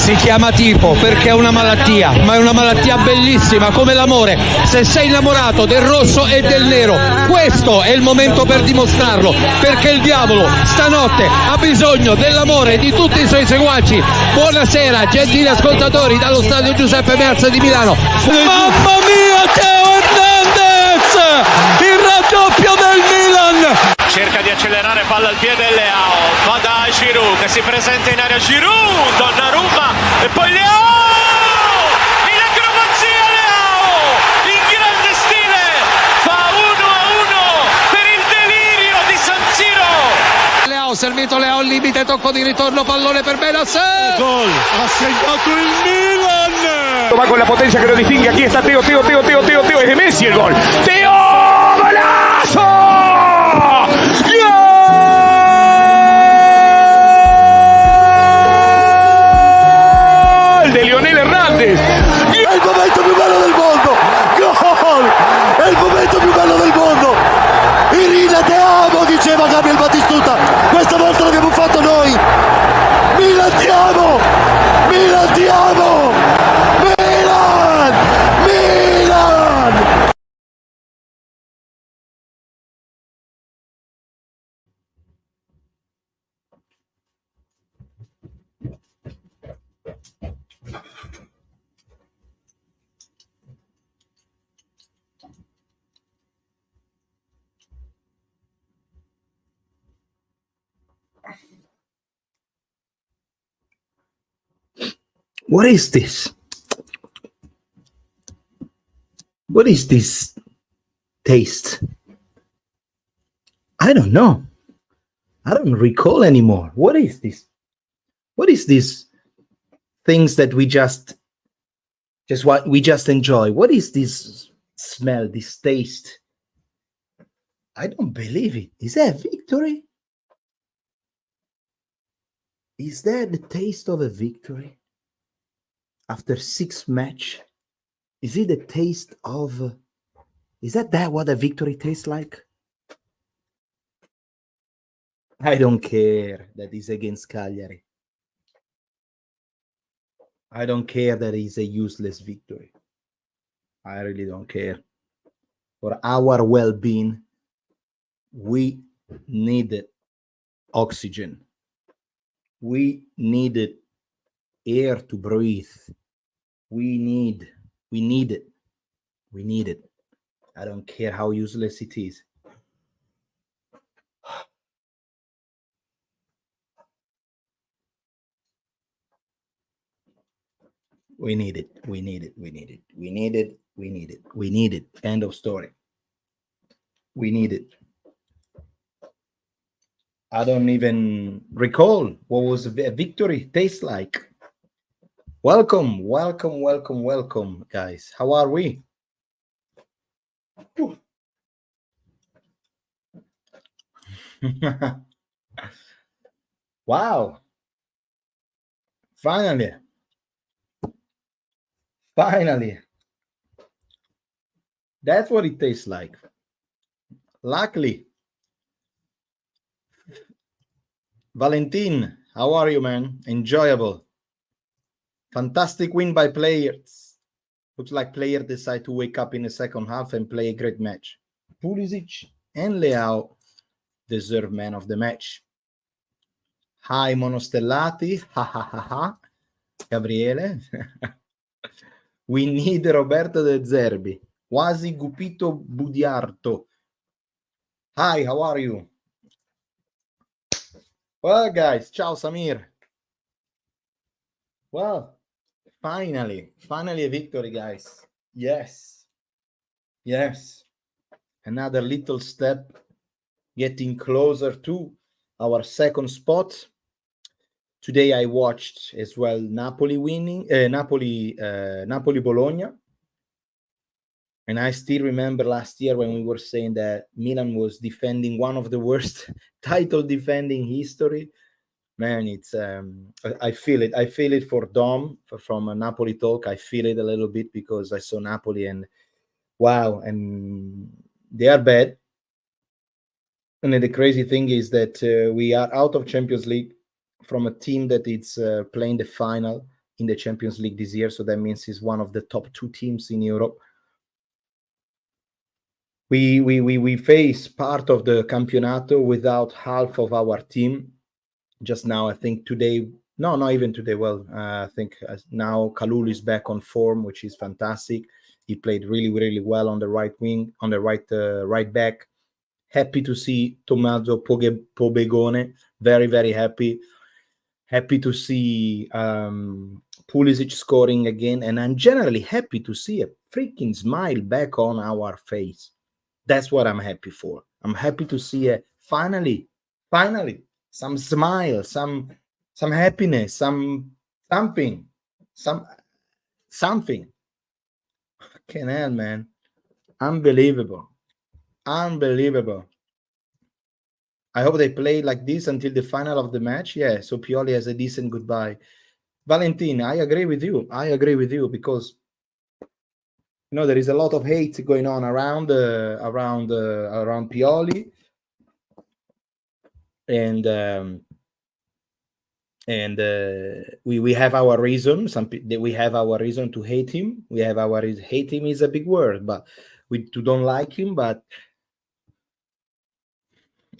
Si chiama tifo perché è una malattia, ma è una malattia bellissima come l'amore. Se sei innamorato del rosso e del nero, questo è il momento per dimostrarlo, perché il diavolo stanotte ha bisogno dell'amore di tutti i suoi seguaci. Buonasera gentili ascoltatori dallo stadio Giuseppe Meazza di Milano. Mamma mia, Teo Hernandez, il raddoppio del Milan. Cerca di accelerare, palla al piede Leao, va da Giroud che si presenta in area, Giroud, Donnarumma e poi Leao, in acrobazia Leao, in grande stile, fa 1-1 per il delirio di San Siro. Leao, servito Leao al limite, tocco di ritorno, pallone per Benasser. Gol, ha segnato il Milan. Va con la potencia que lo distingue, aquí está Teo, es de Messi el gol. Teo, golazo. È il momento più bello del mondo! Gol! È il momento più bello del mondo! Irina, te amo, diceva Gabriel Battistuta. Questa volta l'abbiamo fatto noi. Milan, ti amo! Milan, ti amo! Milan! Milan! What is this? What is this taste? I don't know. I don't recall anymore. What is this? What is this things that we just what we just enjoy? What is this smell, this taste? I don't believe it. Is that a victory? Is that the taste of a victory? After 6 matches, is it the taste of? Is that what a victory tastes like? I don't care that it's against Cagliari. I don't care that it's a useless victory. I really don't care. For our well-being, we needed oxygen. We needed air to breathe. We need it. I don't care how useless it is. We need it. End of story. We need it. I don't even recall what was a victory taste like. Welcome, guys. How are we? Wow. Finally. That's what it tastes like. Luckily. Valentin, how are you, man? Enjoyable. Fantastic win by players. Looks like players decide to wake up in the second half and play a great match. Pulisic and Leao deserve man of the match. Hi, Monostellati. Ha ha ha ha. Gabriele. We need Roberto De Zerbi. Quasi Gupito Budiarto. Hi, how are you? Well, guys, ciao, Samir. Well, finally a victory, guys. Yes. Another little step, getting closer to our second spot. Today I watched as well Napoli winning, Napoli Bologna. And I still remember last year when we were saying that Milan was defending one of the worst title defending history. Man, it's I feel it. I feel it for Dom from Napoli Talk. I feel it a little bit because I saw Napoli and wow, and they are bad. And then the crazy thing is that we are out of Champions League from a team that is playing the final in the Champions League this year, so that means he's one of the top 2 teams in Europe. We face part of the Campionato without half of our team. Just now, I think today, no, not even today. Well, I think now Kalulu is back on form, which is fantastic. He played really, really well on the right wing, on the right back. Happy to see Tommaso Pobegone. Very, very happy. Happy to see Pulisic scoring again. And I'm generally happy to see a freaking smile back on our face. That's what I'm happy for. I'm happy to see finally, some smile, some happiness, something. Fucking hell, man. Unbelievable. I hope they play like this until the final of the match. Yeah, so Pioli has a decent goodbye. Valentin, I agree with you because there is a lot of hate going on around Pioli, and we have our reason. We have our reason to hate him. Hate him is a big word, but we don't like him. But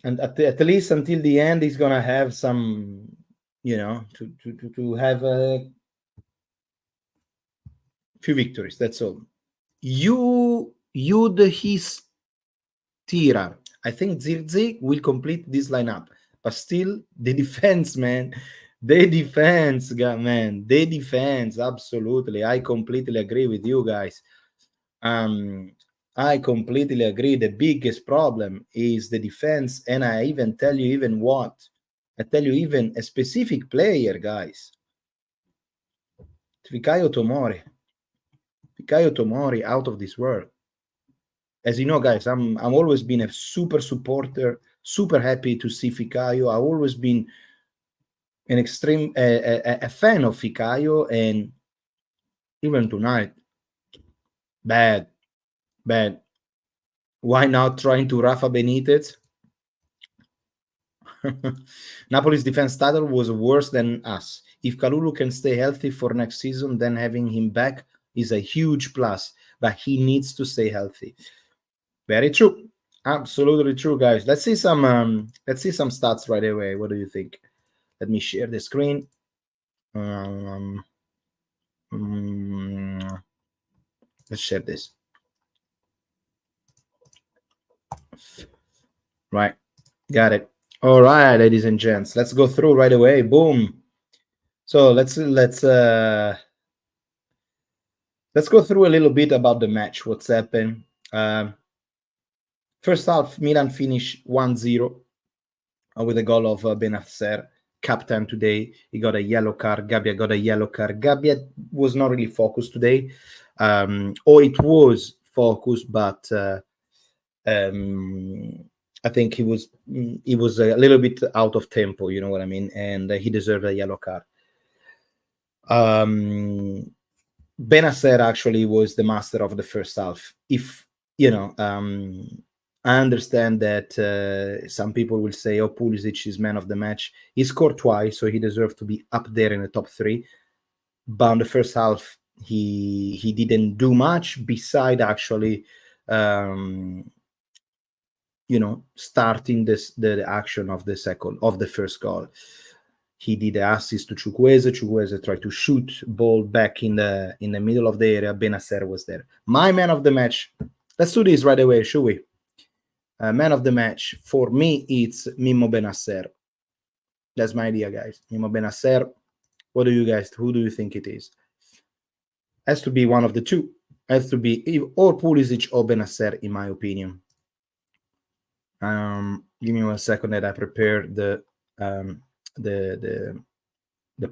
and at least until the end, he's gonna have some, to have a few victories. That's all. His Tira. I think Zirkzee will complete this lineup, but still the defense, man. The defense, absolutely. I completely agree with you guys. I completely agree. The biggest problem is the defense, and I even tell you a specific player, guys. Fikayo Tomori, out of this world. As you know, guys, I'm always been a super supporter, super happy to see Fikayo. I've always been an extreme a fan of Fikayo, and even tonight, bad. Why not trying to Rafa Benitez? Napoli's defense title was worse than us. If Kalulu can stay healthy for next season, then having him back is a huge plus, but he needs to stay healthy. Very true. Absolutely true, guys. Let's see some stats right away. What do you think? Let me share the screen. Let's share this. Right. Got it. All right, ladies and gents. Let's go through right away. Boom. So let's go through a little bit about the match. What's happened? First half, Milan finished 1-0 with a goal of Benasser, captain today. He got a yellow card. Gabbia got a yellow card. Gabbia was not really focused today. Or it was focused, but I think he was a little bit out of tempo, you know what I mean? And he deserved a yellow card. Benasser actually was the master of the first half. If, I understand that some people will say, oh, Pulisic is man of the match. He scored twice, so he deserved to be up there in the top 3. But in the first half, he didn't do much beside actually, starting the action of the first goal. He did the assist to Chukwueze. Chukwueze tried to shoot ball back in the middle of the area. Benasser was there. My man of the match. Let's do this right away, shall we? Man of the match for me, it's Mimmo Benasser. That's my idea, guys. Mimmo Benasser. Who do you think it is? Has to be one of the two. Has to be or Pulisic or Benasser, in my opinion. Give me 1 second that I prepare the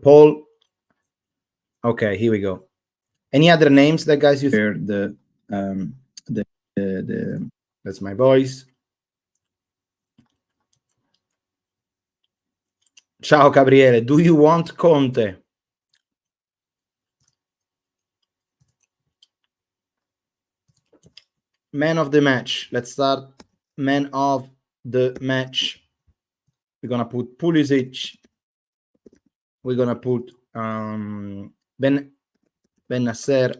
poll. Okay, here we go. Any other names that guys you think? That's my voice. Ciao Gabriele, do you want Conte? Man of the match. Let's start. Man of the match. We're gonna put Pulisic. We're gonna put Ben Nasser.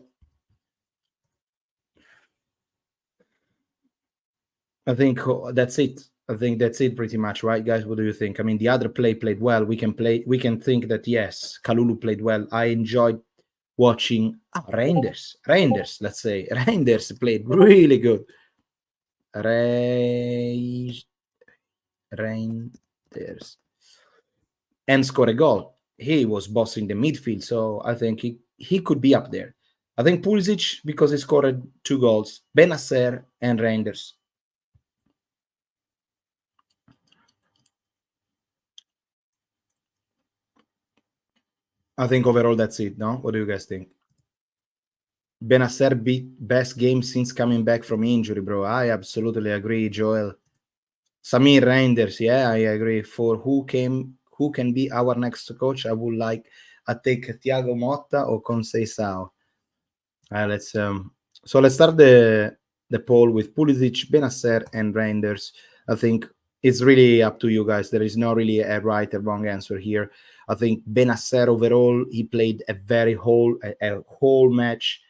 I think that's it. I think that's it pretty much, right, guys? What do you think? I mean, the other played well. We can think that yes, Kalulu played well. I enjoyed watching Reinders. Let's say Reinders played really good. Reinders and scored a goal. He was bossing the midfield, so I think he could be up there. I think Pulisic because he scored 2 goals. Benasser and Reinders. I think overall that's it, no? What do you guys think? Benasser best game since coming back from injury, bro. I absolutely agree, Joel. Samir Reinders, yeah, I agree. For who can be our next coach, I would like I take Thiago Motta or Conceição. Let's start the poll with Pulisic, Benasser, and Reinders. I think it's really up to you guys. There is not really a right or wrong answer here. I think Benasser overall, he played a whole match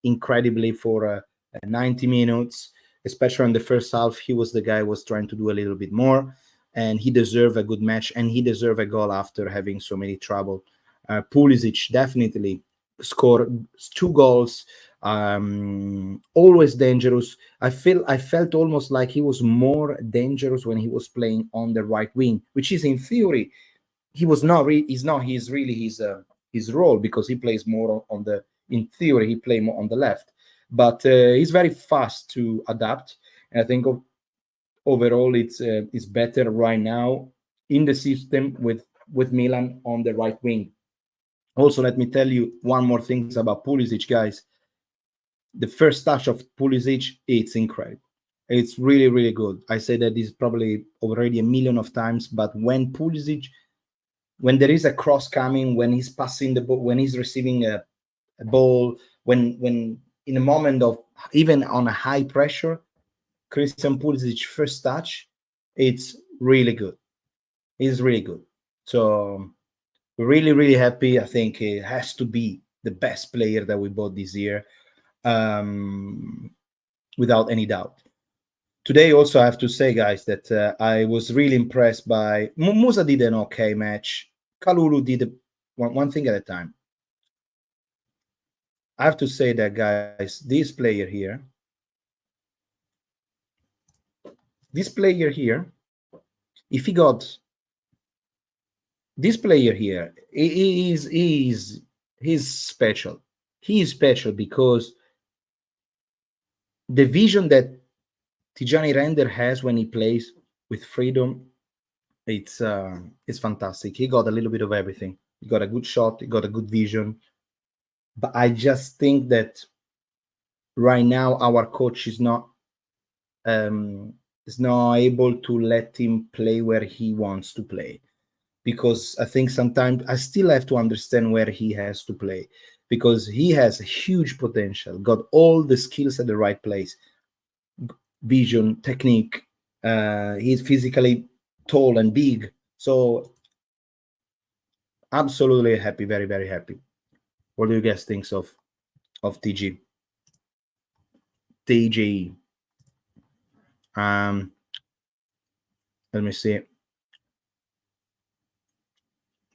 incredibly for 90 minutes, especially in the first half. He was the guy who was trying to do a little bit more, and he deserved a good match, and he deserved a goal after having so many trouble. Pulisic definitely scored 2 goals, always dangerous. I felt almost like he was more dangerous when he was playing on the right wing, which is in theory he's really his role, because he plays more on the, in theory he play more on the left, but he's very fast to adapt, and I think overall it's better right now in the system with Milan on the right wing. Also, let me tell you one more thing about Pulisic, guys. The first touch of Pulisic, it's incredible. It's really, really good. I say that this probably already a million of times, but when there is a cross coming, when he's passing the ball, when he's receiving a ball, when in a moment of even on a high pressure, Christian Pulisic first touch, it's really good. It's really good. So really, really happy. I think it has to be the best player that we bought this year, without any doubt. Today, also, I have to say, guys, that I was really impressed by Musa did an okay match. Kalulu did one thing at a time. I have to say that, guys, this player here, if he got this player here, he's special. He is special because the vision that Tijani Render has when he plays with freedom, it's fantastic. He got a little bit of everything. He got a good shot, he got a good vision. But I just think that right now our coach is not able to let him play where he wants to play, because I think sometimes I still have to understand where he has to play, because he has a huge potential, got all the skills at the right place, vision, technique. He's physically tall and big, so absolutely happy, very, very happy. What do you guys think of TG? Let me see.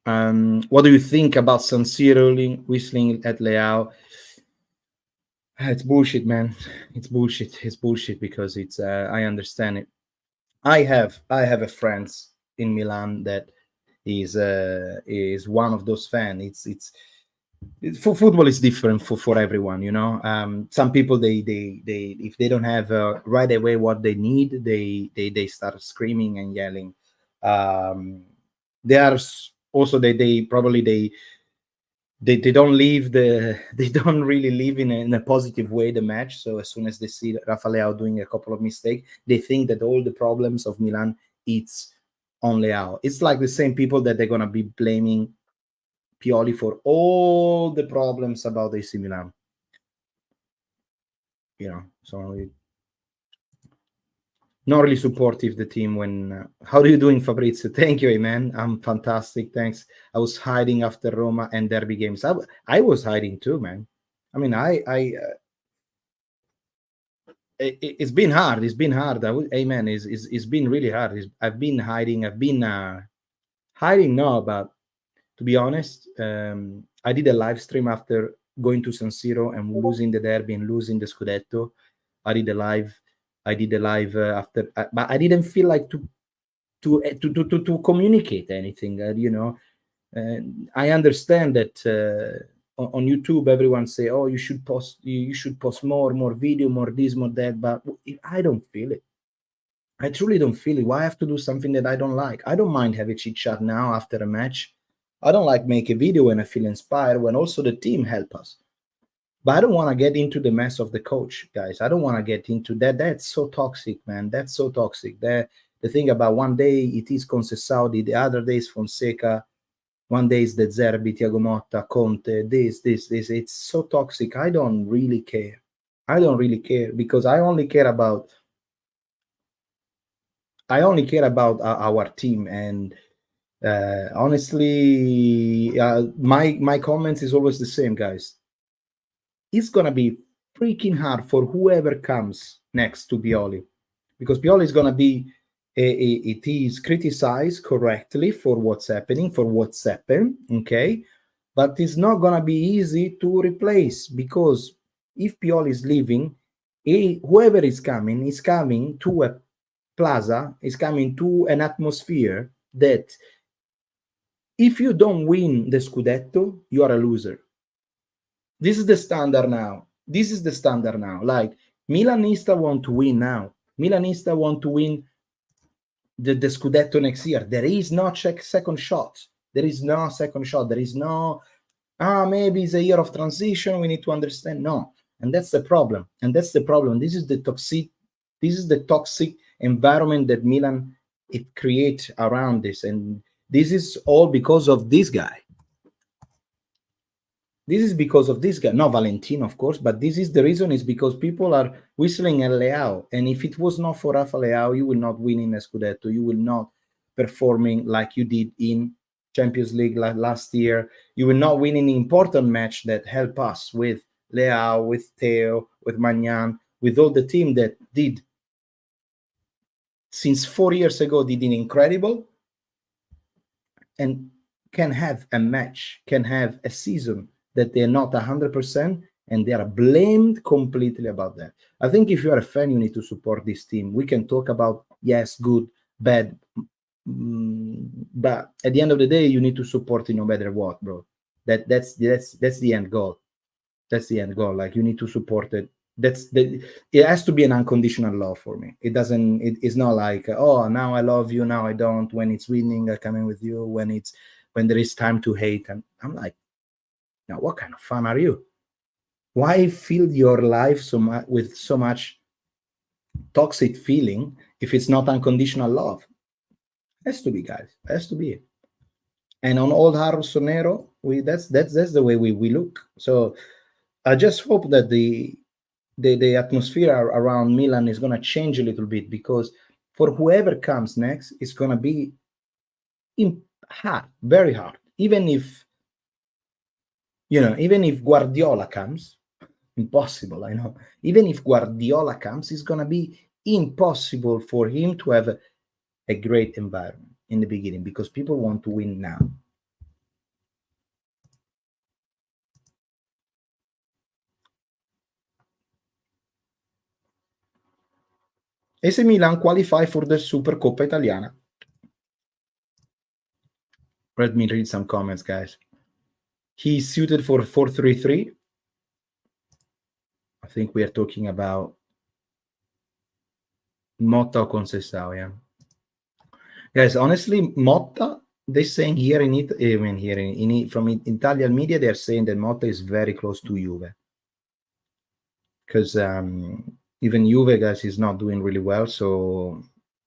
What do you think about San Siro whistling at Leao? It's bullshit, man. It's bullshit because it's I understand it. I have a friend in Milan that is one of those fans. It's for football is different for everyone, you know. Some people they if they don't have right away what they need, they start screaming and yelling. They are also they probably they don't leave they don't really live in a positive way the match. So as soon as they see Rafa Leao doing a couple of mistakes, they think that all the problems of Milan it's on Leao. It's like the same people that they're gonna be blaming Pioli for all the problems about AC Milan. You know, so not really supportive the team when how are you doing, Fabrizio? Thank you, man. I'm fantastic, thanks. I was hiding after Roma and derby games. I was hiding too, man. I mean, it's been hard. It's been hard. Amen. It's been really hard. I've been hiding. I've been hiding now, but to be honest, I did a live stream after going to San Siro and losing the derby and losing the Scudetto. I did a live after, but I didn't feel like to communicate anything. I understand that on YouTube everyone say, "Oh, you should post more video, more this, more that," but I don't feel it. I truly don't feel it. Why I have to do something that I don't like? I don't mind having a chit chat now after a match. I don't like make a video when I feel inspired, when also the team help us. But I don't want to get into the mess of the coach, guys. I don't want to get into that. That's so toxic, man. That's so toxic. The thing about one day it is Conceição, the other day is Fonseca, one day is De Zerbi, Thiago Motta, Conte, this. It's so toxic. I don't really care. I don't really care because I only care about our team. And honestly, my comments is always the same, guys. It's gonna be freaking hard for whoever comes next to Pioli, because Pioli is gonna be it is criticized correctly for what's happening, for what's happened, okay, but it's not gonna be easy to replace, because if Pioli is leaving, whoever is coming to a plaza, is coming to an atmosphere that if you don't win the Scudetto, you are a loser. This is the standard now. Like, Milanista want to win now. Milanista want to win the Scudetto next year. There is no second shot. There is no second shot. There is no, maybe it's a year of transition. We need to understand. No. And that's the problem. This is the toxic environment that Milan it creates around this. And this is all because of this guy. Not Valentino, of course, but this is the reason, is because people are whistling at Leao. And if it was not for Rafa Leao, you will not win in a Scudetto. You will not performing like you did in Champions League last year. You will not win an important match that help us with Leao, with Theo, with Magnan, with all the team that did since 4 years ago, did an incredible, and can have a match, can have a season that they're not 100%, and they are blamed completely about that. I think if you are a fan, you need to support this team. We can talk about, yes, good, bad, but at the end of the day, you need to support it no matter what, bro. That's the end goal. That's the end goal. Like, you need to support it. It has to be an unconditional love for me. It's not like, oh, now I love you, now I don't. When it's winning, I come in with you. When there is time to hate, and I'm like, now what kind of fan are you? Why fill your life with so much toxic feeling if it's not unconditional love? Has to be, guys. Has to be. And on Old Rossonero, that's the way we look. So I just hope that the atmosphere around Milan is going to change a little bit, because for whoever comes next, it's going to be hard, very hard. Even if Guardiola comes, impossible, I know. Even if Guardiola comes, it's going to be impossible for him to have a great environment in the beginning, because people want to win now. AC Milan qualify for the Supercoppa Italiana. Let me read some comments, guys. He's suited for 4-3-3. I think we are talking about Motta or Conceição, yeah. Guys, honestly, Motta, they're saying here from Italian media, they're saying that Motta is very close to Juve. Because even Juve, guys, is not doing really well, so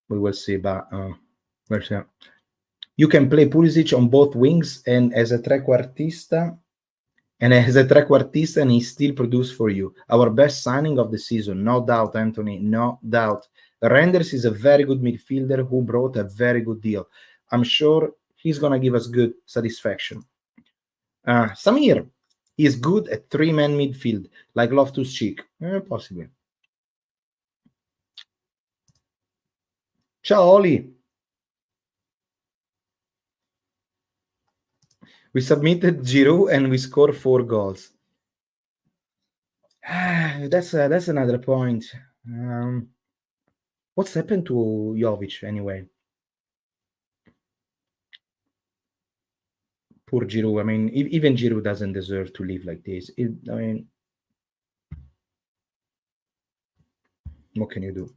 we will see. But you can play Pulisic on both wings and as a trequartista, and he still produce for you. Our best signing of the season, no doubt, Anthony, no doubt. Renders is a very good midfielder who brought a very good deal. I'm sure he's gonna give us good satisfaction. Samir is good at 3-man midfield, like Loftus-Cheek. Possibly. Ciao, Oli. We submitted Giroud and we scored 4 goals. That's another point. What's happened to Jovic anyway? Poor Giroud. I mean, even Giroud doesn't deserve to live like this. What can you do?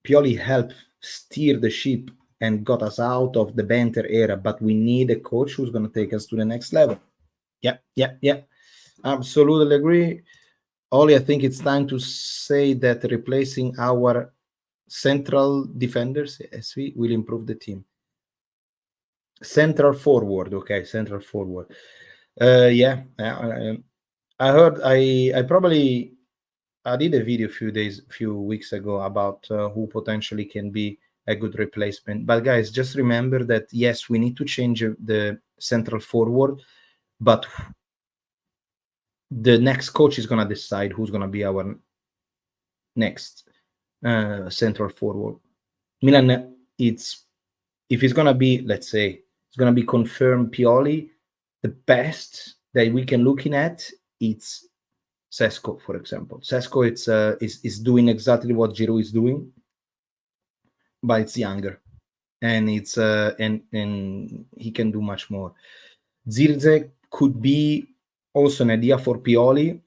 Pioli helped steer the ship and got us out of the banter era, but we need a coach who's going to take us to the next level. Yeah. Absolutely agree. Oli, I think it's time to say that replacing our central defenders, SV, will improve the team. Central forward, okay, central forward. I heard. I did a video a few weeks ago about who potentially can be a good replacement. But guys, just remember that yes, we need to change the central forward, but the next coach is gonna decide who's gonna be our next central forward. Milan, if it's gonna be, let's say, it's gonna be confirmed Pioli, the best that we can looking at it's Sesko, for example. Sesko is doing exactly what Giroud is doing, but it's younger, and it's and he can do much more. Zirze could be also an idea for Pioli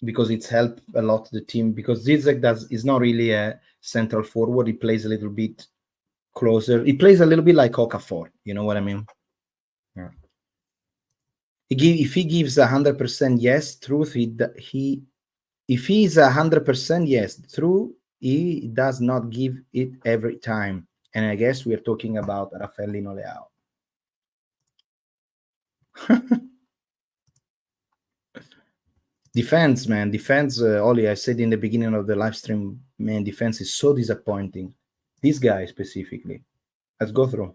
because it's helped a lot the team, because Zirze is not really a central forward. He plays a little bit closer. He plays a little bit like Okafor. You know what I mean? Yeah. If he gives 100% yes, truth, if he's 100% yes, true, he does not give it every time. And I guess we're talking about Raffaellino Leao. Defense, man. Defense, Oli, I said in the beginning of the live stream, man, defense is so disappointing. This guy specifically. Let's go through.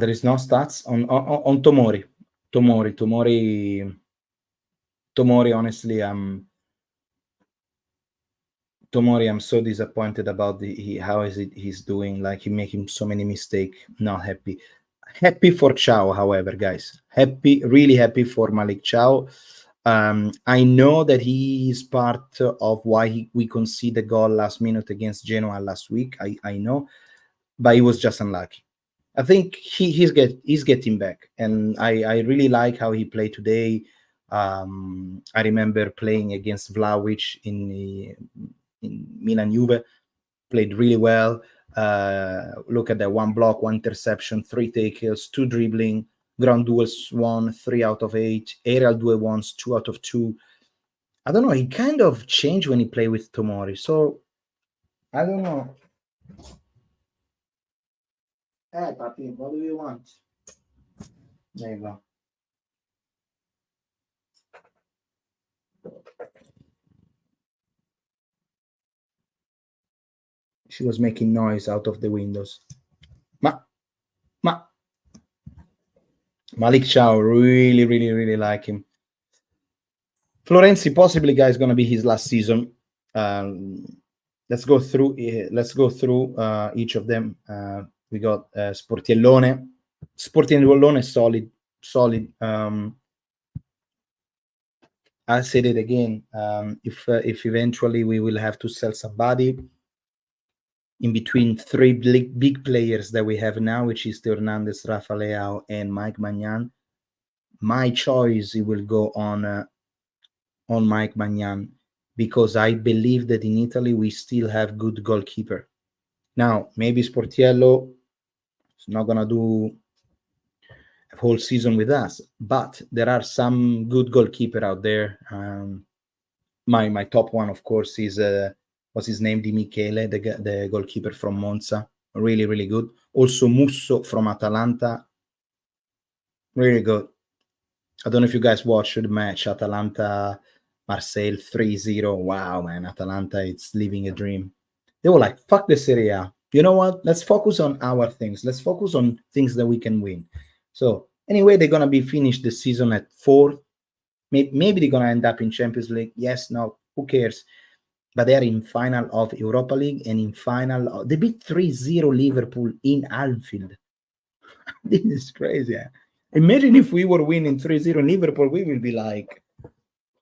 There is no stats on Tomori. Tomori, honestly, Tomori, I'm so disappointed about how he's doing. Like, he making so many mistakes. Not happy. Happy for Chow, however, guys. Really happy for Malik Chow. I know that he is part of why we conceded the goal last minute against Genoa last week. I know, but he was just unlucky. I think he's getting back, and I really like how he played today. I remember playing against Vlahovic in Milan Juve, played really well. Look at that: 1 block, 1 interception, 3 tackles, 2 dribbling, ground duels 1, 3 out of 8, aerial duel ones 2 out of 2. I don't know. He kind of changed when he played with Tomori, so I don't know. Hey, Papi, what do you want? There you go. She was making noise out of the windows. Malik Chow, really like him. Florenzi possibly, guys, gonna be his last season. Let's go through each of them. We got Sportiellone. Solid. I'll say it again. If eventually we will have to sell somebody in between 3 big players that we have now, which is Theo Hernandez, Rafa Leao, and Mike Maignan, my choice will go on Mike Maignan, because I believe that in Italy we still have good goalkeeper. Now, maybe Sportiello is not gonna do a whole season with us, but there are some good goalkeeper out there. My top one, of course, is what's his name? Di Michele, the goalkeeper from Monza. Really, really good. Also Musso from Atalanta. Really good. I don't know if you guys watched the match, Atalanta Marseille 3-0. Wow, man, Atalanta, it's living a dream. They were like, fuck the Serie A. You know what? Let's focus on our things. Let's focus on things that we can win. So anyway, they're gonna be finished the season at 4th. Maybe they're gonna end up in Champions League. Yes, no, who cares? But they're in final of Europa League and in final. They beat 3-0 Liverpool in Anfield. This is crazy. Imagine if we were winning 3-0 in Liverpool, we will be like,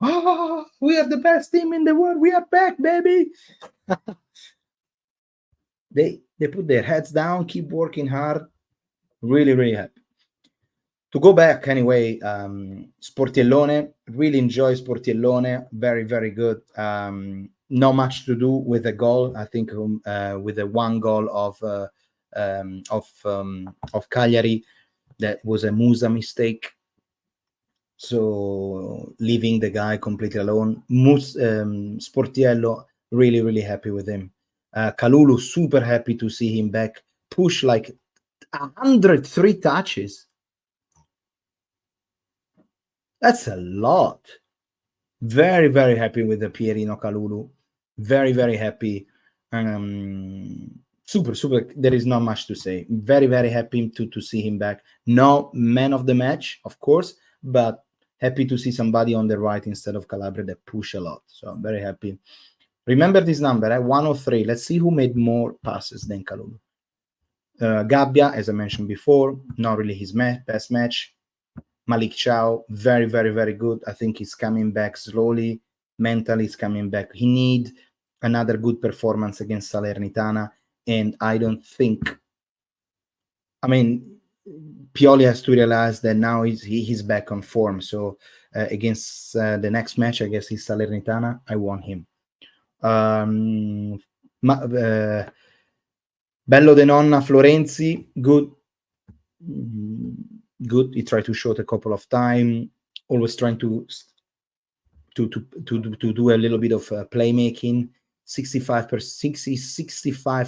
oh, we are the best team in the world. We are back, baby. They put their heads down, keep working hard. Really, really happy. To go back anyway, Sportiellone, really enjoy Sportiellone. Very, very good. Not much to do with the goal. I think with the one goal of Cagliari, that was a Musa mistake. So leaving the guy completely alone. Sportiello, really, really happy with him. Kalulu, super happy to see him back. Push like 103 touches. That's a lot. Very, very happy with the Pierino Kalulu. Very, very happy. Super. There is not much to say. Very, very happy to see him back. No man of the match, of course, but happy to see somebody on the right instead of Calabria that push a lot. So I'm very happy. Remember this number, 103. Let's see who made more passes than Kalulu. Gabbia, as I mentioned before, not really his best match. Malik Chow, very, very, very good. I think he's coming back slowly. Mentally, he's coming back. He needs another good performance against Salernitana. And I don't think, I mean, Pioli has to realize that now he's back on form. So against the next match, I guess he's Salernitana. I want him. Bello De Nonna Florenzi, good. Good. He tried to shoot a couple of times, always trying to do a little bit of playmaking. 65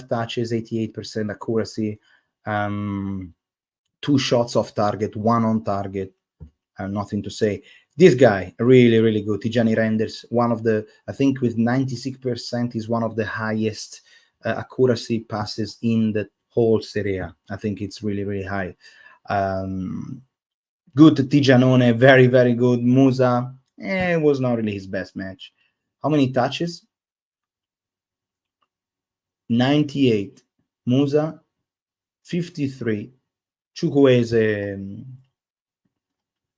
touches, 88% accuracy, 2 shots off target, 1 on target. Nothing to say. This guy, really, really good. Tijani Renders, one of the, I think with 96% is one of the highest accuracy passes in the whole Serie A. I think it's really, really high. Good Tijanone, very, very good. Musa, it was not really his best match. How many touches? 98. Musa, 53. Chukwueze,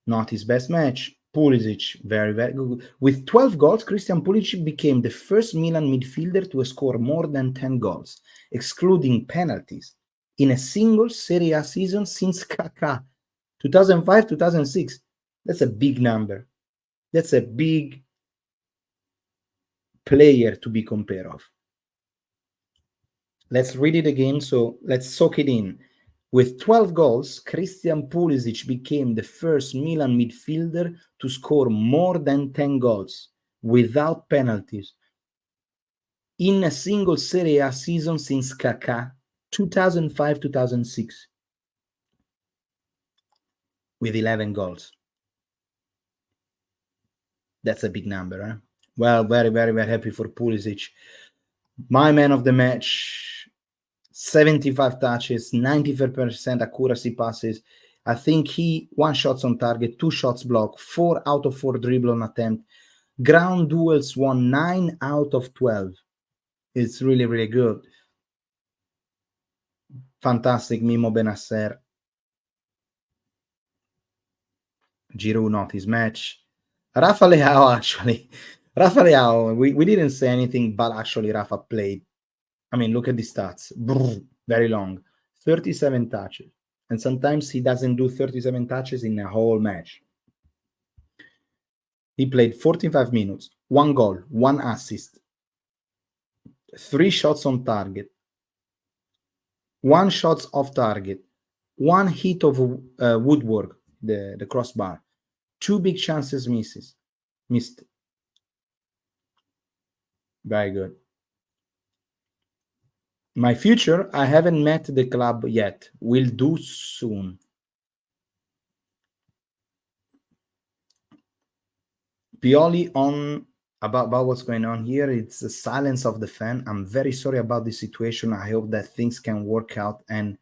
not his best match. Pulisic, very, very good. With 12 goals, Christian Pulisic became the first Milan midfielder to score more than 10 goals, excluding penalties, in a single Serie A season since Kaká, 2005-2006. That's a big number. That's a big player to be compared of. Let's read it again, so let's soak it in. With 12 goals, Christian Pulisic became the first Milan midfielder to score more than 10 goals without penalties in a single Serie A season since Kaká, 2005-2006, with 11 goals. That's a big number, huh? Well, very, very, very happy for Pulisic. My man of the match, 75 touches, 95% accuracy passes. I think 1 shots on target, 2 shots blocked, 4 out of 4 dribble on attempt. Ground duels won 9 out of 12. It's really, really good. Fantastic, Mimo Benasser. Giroud, not his match. Rafa Leao, actually. Rafa Leao, we didn't say anything, but actually Rafa played. I mean, look at the stats. Brr, very long. 37 touches. And sometimes he doesn't do 37 touches in a whole match. He played 45 minutes, 1 goal, 1 assist, 3 shots on target, 1 shots off target, 1 hit of woodwork, the crossbar, 2 big chances missed. Very good. My future, I haven't met the club yet. Will do soon. Pioli on about what's going on here. It's the silence of the fan. I'm very sorry about the situation. I hope that things can work out and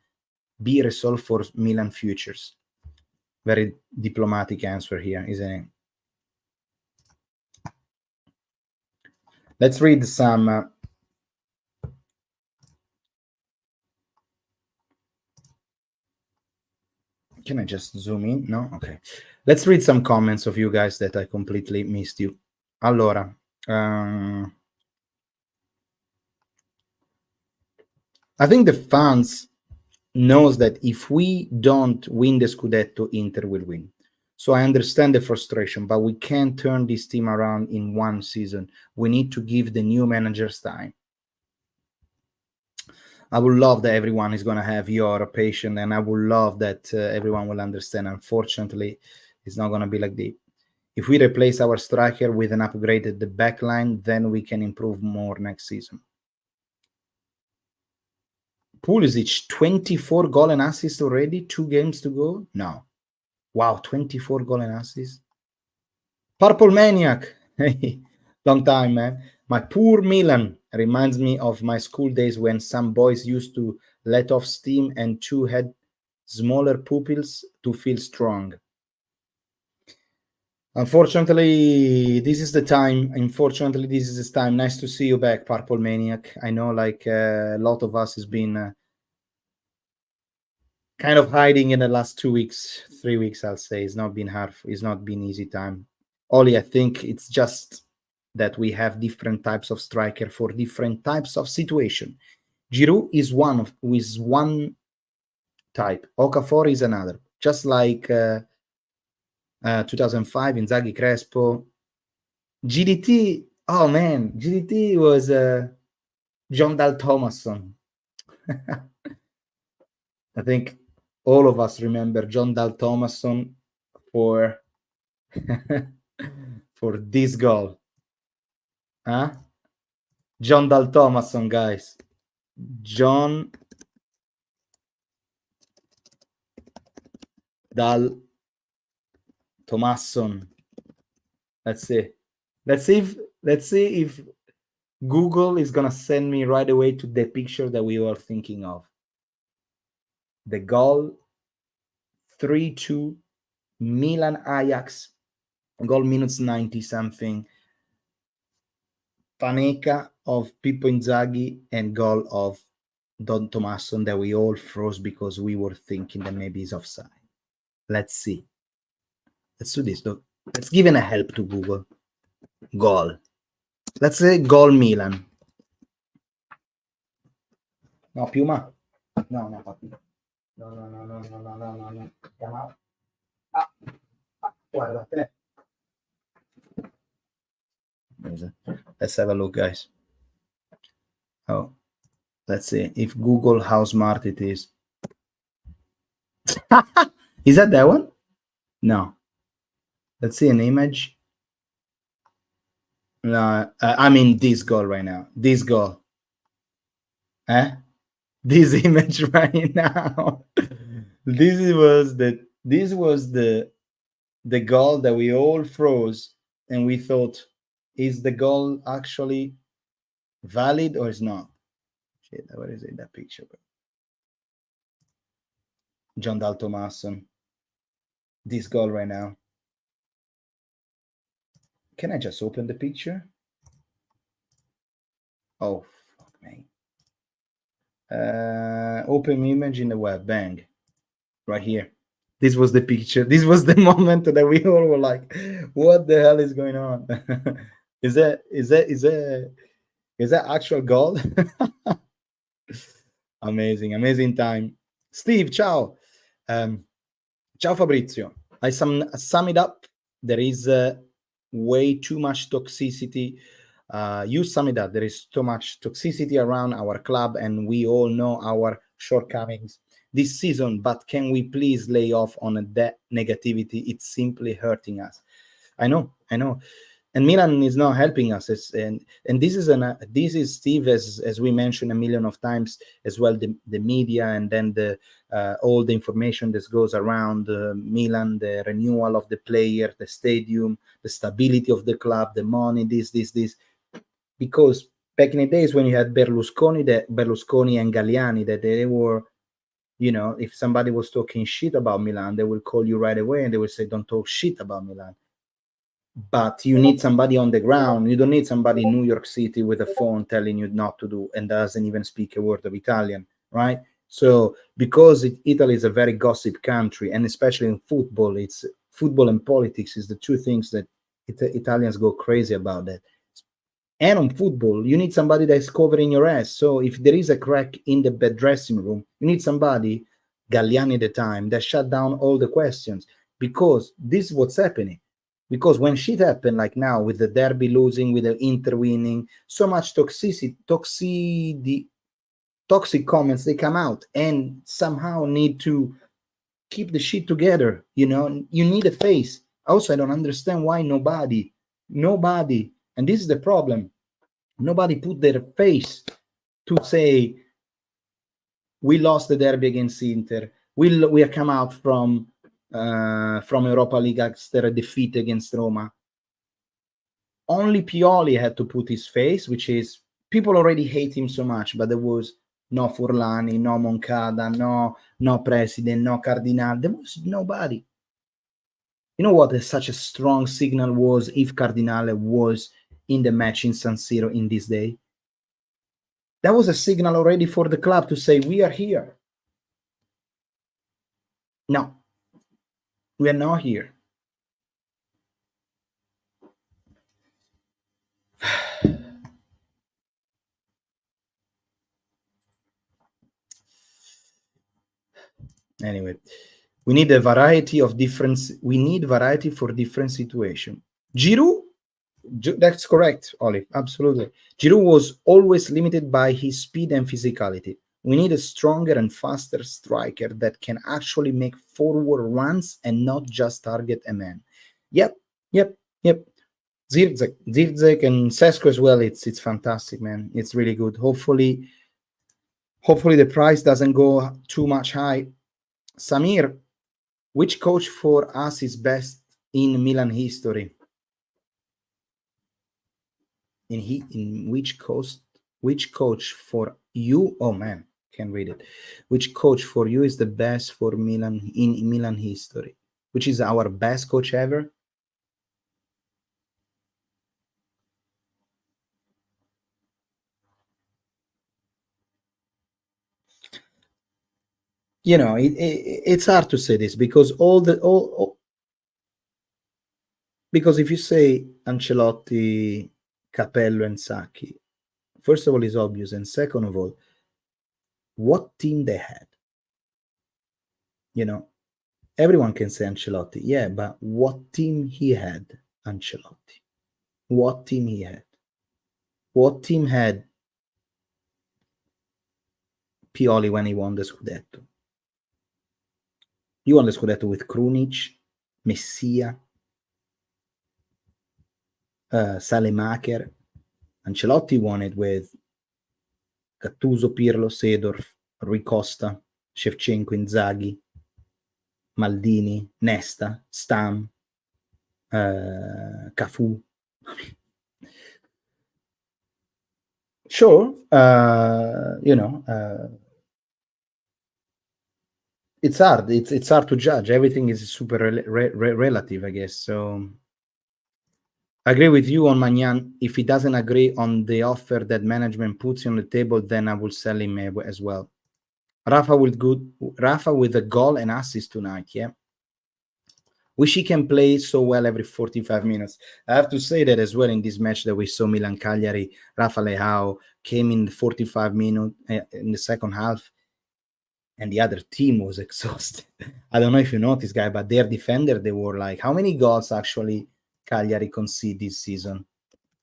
be resolved for Milan futures. Very diplomatic answer here, isn't it? Let's read some can I just zoom in? No? Okay. Let's read some comments of you guys that I completely missed you. Allora, I think the fans knows that if we don't win the Scudetto, Inter will win. So I understand the frustration, but we can't turn this team around in one season. We need to give the new managers time. I would love that everyone is going to have your patience, and I would love that everyone will understand. Unfortunately, it's not going to be like this. If we replace our striker with an upgraded the back line, then we can improve more next season. Pulisic, 24 goal and assist already, 2 games to go? No. Wow, 24 goal and assist. Purple Maniac. Hey, long time, man. My poor Milan reminds me of my school days when some boys used to let off steam and two had smaller pupils to feel strong. Unfortunately, this is the time. Nice to see you back, Purple Maniac. I know like a lot of us has been kind of hiding in the last 2 weeks, 3 weeks, I'll say. It's not been hard. It's not been easy time. Oli, I think it's just that we have different types of striker for different types of situation. Giroud is one type. Okafor is another. Just like 2005, Inzaghi, Crespo. GDT, oh man, GDT was John Dal Thomason. I think all of us remember John Dal Thomason for for this goal. Huh? John Dal Thomason, guys. John Dal Thomason. Let's see if Google is gonna send me right away to the picture that we were thinking of. The goal 3-2 Milan Ajax, goal minutes 90 something. Panenka of Pippo Inzaghi and goal of Don Tomasson that we all froze because we were thinking that maybe he's offside. Let's see. Let's do this. Let's give a help to Google. Goal. Let's say goal Milan. No, Piuma. No, papi. No. Chiama. Guarda te. Let's have a look, guys. Oh, let's see if Google how smart it is. Is that one? No. Let's see an image. No, I mean this goal right now. This goal. This image right now. This was the goal that we all froze and we thought, is the goal actually valid or is not? Shit, what is it, that picture? John Dal Thomason. This goal right now. Can I just open the picture? Oh, fuck me. Open image in the web. Bang. Right here. This was the picture. This was the moment that we all were like, what the hell is going on? Is that actual goal? Amazing time. Steve, ciao. Ciao Fabrizio. I sum it up. There is way too much toxicity. You sum it up. There is too much toxicity around our club, and we all know our shortcomings this season. But can we please lay off on that negativity? It's simply hurting us. I know. and Milan is not helping us. And this is Steve, as we mentioned a million of times as well, the media, and then the all the information that goes around Milan, the renewal of the player, the stadium, the stability of the club, the money, this, because back in the days when you had Berlusconi and Galliani, that they were, if somebody was talking shit about Milan, they will call you right away and they will say, don't talk shit about Milan. But you need somebody on the ground. You don't need somebody in New York City with a phone telling you not to do and doesn't even speak a word of Italian, right? So because Italy is a very gossip country, and especially in football, it's football and politics is the two things that Italians go crazy about. That. And on football, you need somebody that's covering your ass. So if there is a crack in the bed dressing room, you need somebody, Galliani at the time, that shut down all the questions, because this is what's happening. Because when shit happened, like now with the derby losing, with the Inter winning, so much toxic comments, they come out and somehow need to keep the shit together. You need a face. Also, I don't understand why nobody, and this is the problem. Nobody put their face to say, we lost the derby against Inter. We have come out from Europa League after a defeat against Roma. Only Pioli had to put his face, which is, people already hate him so much, but there was no Furlani, no Moncada, no President, no Cardinale. There was nobody. You know what such a strong signal was if Cardinale was in the match in San Siro in this day? That was a signal already for the club to say, we are here. No, we are not here. Anyway, we need a variety of different. We need variety for different situation. Giroud, that's correct, Oli. Absolutely. Giroud was always limited by his speed and physicality. We need a stronger and faster striker that can actually make forward runs and not just target a man. Yep. Zirdzek and Sesko as well. It's fantastic, man. It's really good. Hopefully the price doesn't go too much high. Samir, which coach for us is best in Milan history? In which coach for you? Oh man, can't read it. Which coach for you is the best for Milan in Milan history? Which is our best coach ever? It's hard to say this because because if you say Ancelotti, Capello, and Sacchi, first of all, it's obvious, and second of all, what team they had. Everyone can say Ancelotti, yeah, but what team he had, Ancelotti? What team he had? What team had Pioli when he won the Scudetto? He won the Scudetto with Krunic, Messia, Salemaker. Ancelotti won it with Gattuso, Pirlo, Seedorf, Rui Costa, Shevchenko, Inzaghi, Maldini, Nesta, Stam, Cafu. Sure, it's hard. It's hard to judge. Everything is super relative, I guess. So I agree with you on Magnan. If he doesn't agree on the offer that management puts on the table, then I will sell him as well. Rafa with a goal and assist tonight. Yeah. Wish he can play so well every 45 minutes. I have to say that as well in this match that we saw Milan Cagliari, Rafa Leao came in 45 minutes in the second half, and the other team was exhausted. I don't know if you noticed, guy, but their defender, they were like, how many goals actually Cagliari conceded this season?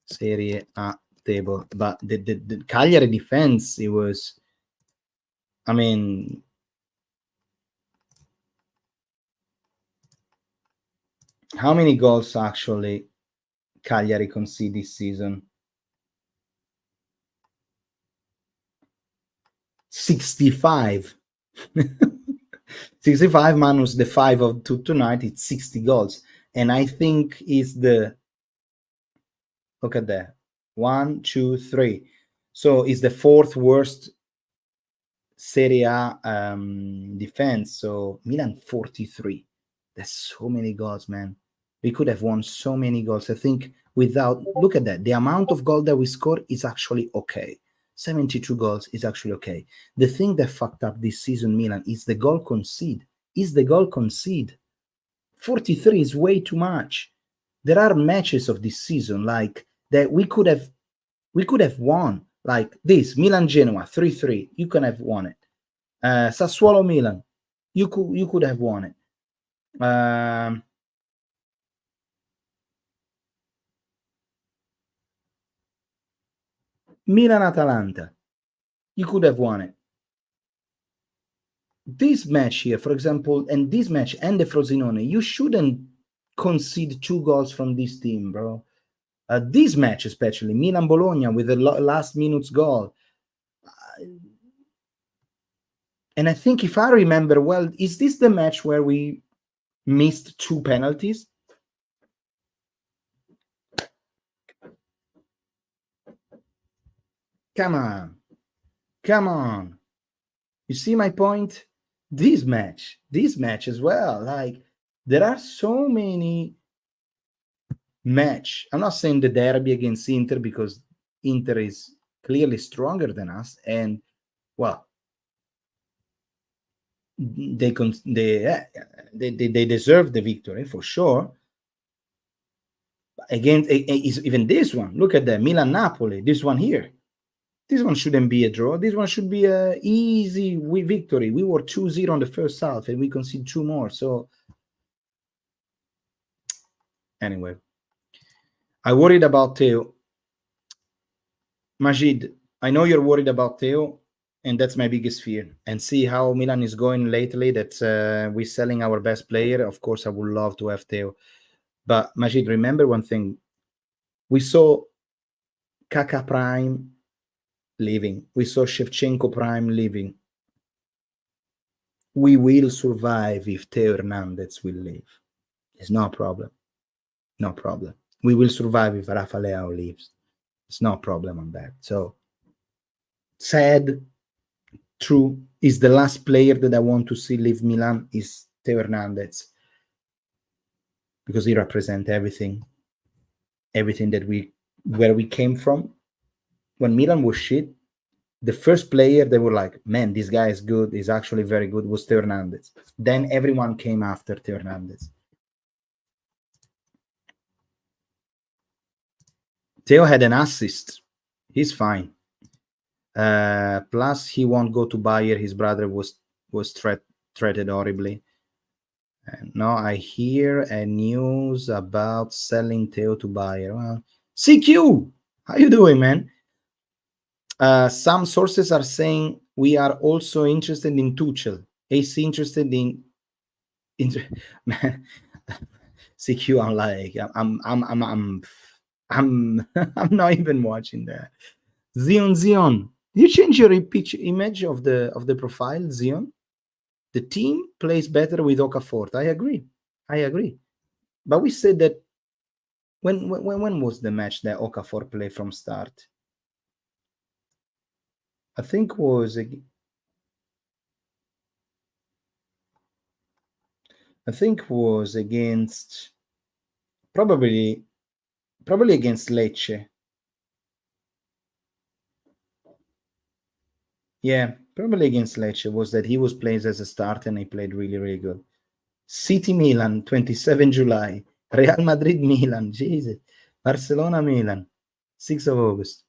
Serie A table. But the Cagliari defense, it was, I mean, how many goals actually Cagliari concede this season? 65. 65 minus the 5 of tonight, it's 60 goals. And I think is the, look at that, 1, 2, 3. So it's the fourth worst Serie A defense. So Milan 43. That's so many goals, man. We could have won so many goals. I think without, look at that, the amount of goal that we scored is actually okay. 72 goals is actually okay. The thing that fucked up this season, Milan, is the goal concede. 43 is way too much. There are matches of this season like that we could have won, like this Milan Genoa 3-3. You can have won it. Sassuolo Milan, you could have won it. Milan Atalanta, you could have won it. This match here, for example, and this match and the Frosinone, you shouldn't concede 2 goals from this team, bro. This match, especially Milan Bologna with the last minute's goal. And I think, if I remember well, is this the match where we missed 2 penalties? Come on. You see my point? This match as well. Like, there are so many match. I'm not saying the derby against Inter, because Inter is clearly stronger than us, and well, they deserve the victory for sure. Again, even this one, look at that, Milan Napoli, this one here. This one shouldn't be a draw. This one should be a easy victory. We were 2-0 on the first half and we conceded 2 more. So anyway, I worried about Theo. Majid, I know you're worried about Theo, and that's my biggest fear. And see how Milan is going lately, that we're selling our best player. Of course, I would love to have Theo. But Majid, remember one thing. We saw Kaká Prime leaving. We saw Shevchenko Prime leaving. We will survive if Theo Hernandez will leave. It's no problem. No problem. We will survive if Rafa Leao leaves. It's no problem on that. So, sad, true, is the last player that I want to see leave Milan is Theo Hernandez, because he represents everything that where we came from. When Milan was shit, the first player they were like, man, this guy is good, he's actually very good, was Theo Hernandez. Then everyone came after Theo Hernandez. Theo had an assist. He's fine. Plus, he won't go to Bayer. His brother was threatened horribly. And now I hear a news about selling Theo to Bayer. Well, CQ, how you doing, man? Some sources are saying we are also interested in Tuchel. AC interested in man. CQ, I'm like, I'm not even watching that. Zion, you change your image of the profile, Zion. The team plays better with Okafor. I agree. But we said that when was the match that Okafor played from start? I think was against probably against Lecce. Yeah, probably against Lecce was that he was playing as a starter and he played really, really good. City Milan, 27 July. Real Madrid Milan, Jesus. Barcelona Milan, 6th of August.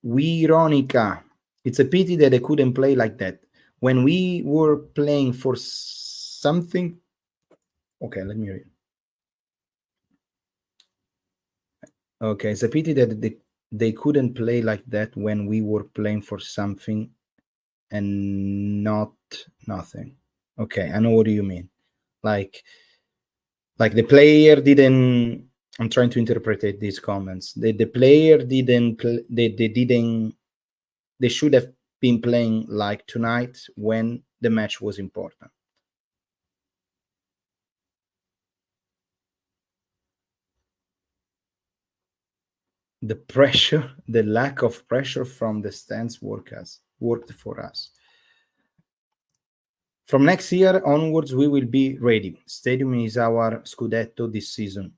Ironica. It's a pity that they couldn't play like that. When we were playing for something. Okay, let me read. Okay, it's a pity that they couldn't play like that when we were playing for something and not nothing. Okay, I know what you mean. Like Like the player didn't. I'm trying to interpret these comments. The player didn't. They should have been playing like tonight when the match was important. The pressure, the lack of pressure from the stands worked for us. From next year onwards, we will be ready. Stadium is our Scudetto this season.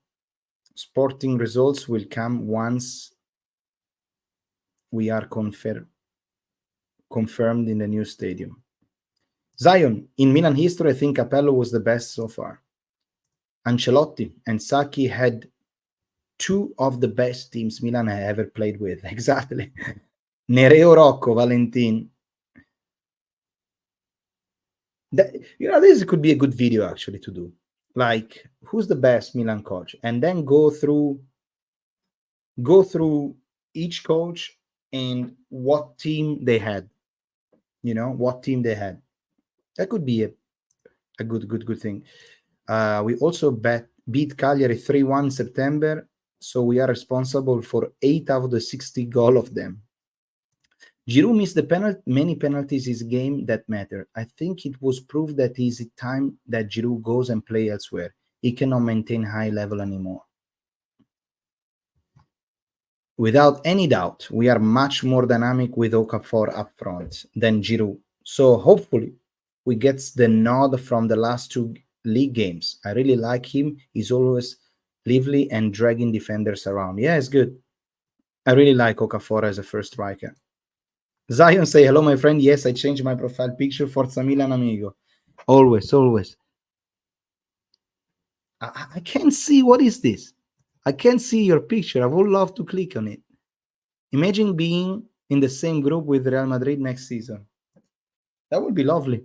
Sporting results will come once we are confirmed in the new stadium. Zion, in Milan history, I think Capello was the best so far. Ancelotti and Sacchi had two of the best teams Milan had ever played with. Exactly. Nereo Rocco, Valentin. This could be a good video actually to do. Like, who's the best Milan coach? And then go through each coach and what team they had. What team they had. That could be a good thing. We also beat Cagliari 3-1 September, so we are responsible for 8 out of the 60 goals of them. Giroud missed many penalties this game that matter. I think it was proved that it is time that Giroud goes and play elsewhere. He cannot maintain high level anymore. Without any doubt, we are much more dynamic with Okafor up front than Giroud. So hopefully we get the nod from the last 2 league games. I really like him. He's always lively and dragging defenders around. Yeah, it's good. I really like Okafor as a first striker. Zion say, hello, my friend. Yes, I changed my profile picture. Forza Milan, amigo. Always. I can't see. What is this? I can't see your picture. I would love to click on it. Imagine being in the same group with Real Madrid next season. That would be lovely.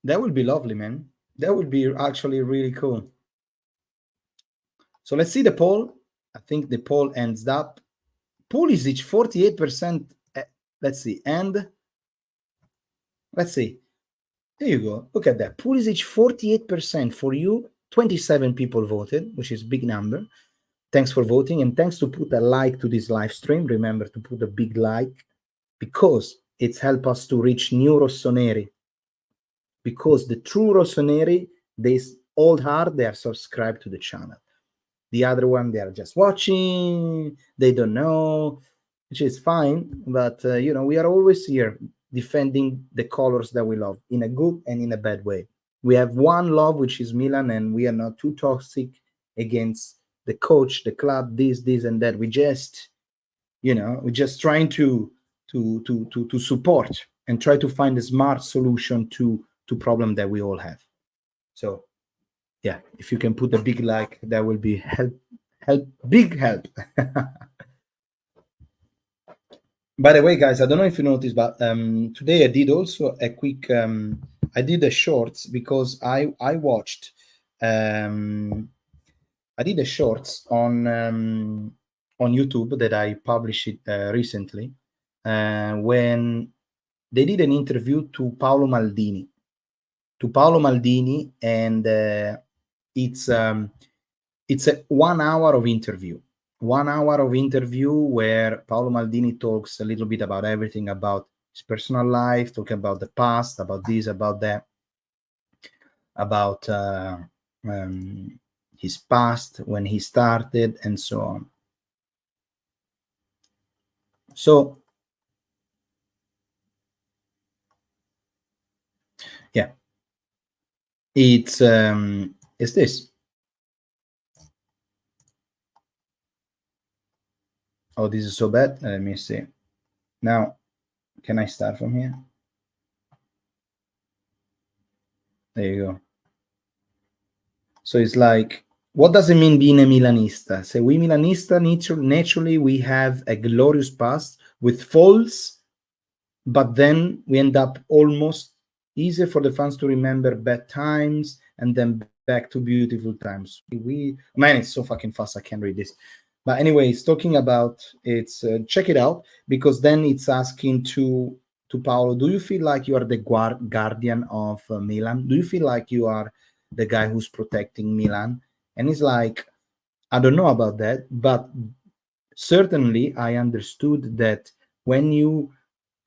That would be lovely, man. That would be actually really cool. So let's see the poll. I think the poll ends up. Pulisic 48%. Let's see. And let's see. There you go. Look at that. Pulisic 48% for you. 27 people voted, which is a big number. Thanks for voting. And thanks to put a like to this live stream. Remember to put a big like because it's helped us to reach new Rossoneri. Because the true Rossoneri, they old heart, they are subscribed to the channel. The other one, they are just watching. They don't know, which is fine. But, we are always here defending the colors that we love in a good and in a bad way. We have one love, which is Milan, and we are not too toxic against the coach, the club, this and that. We just, we're just trying to support and try to find a smart solution to problem that we all have. So yeah, if you can put a big like, that will be big help. By the way, guys, I don't know if you noticed, but today I did also a quick I did a shorts because I watched I did a shorts on YouTube that I published recently when they did an interview to Paolo Maldini, and it's a 1 hour of interview. 1 hour of interview where Paolo Maldini talks a little bit about everything, about his personal life, talking about the past, about this, about that, about his past, when he started, and so on. So yeah, it's this. Oh, this is so bad. Let me see. Now, can I start from here? There you go. So it's like, what does it mean being a Milanista? So we Milanista, naturally, we have a glorious past with faults, but then we end up almost easier for the fans to remember bad times and then back to beautiful times. Man, it's so fucking fast. I can't read this. But anyway, it's talking about check it out, because then it's asking to Paolo, do you feel like you are the guardian of Milan? Do you feel like you are the guy who's protecting Milan. And it's like, I don't know about that, but certainly I understood that when you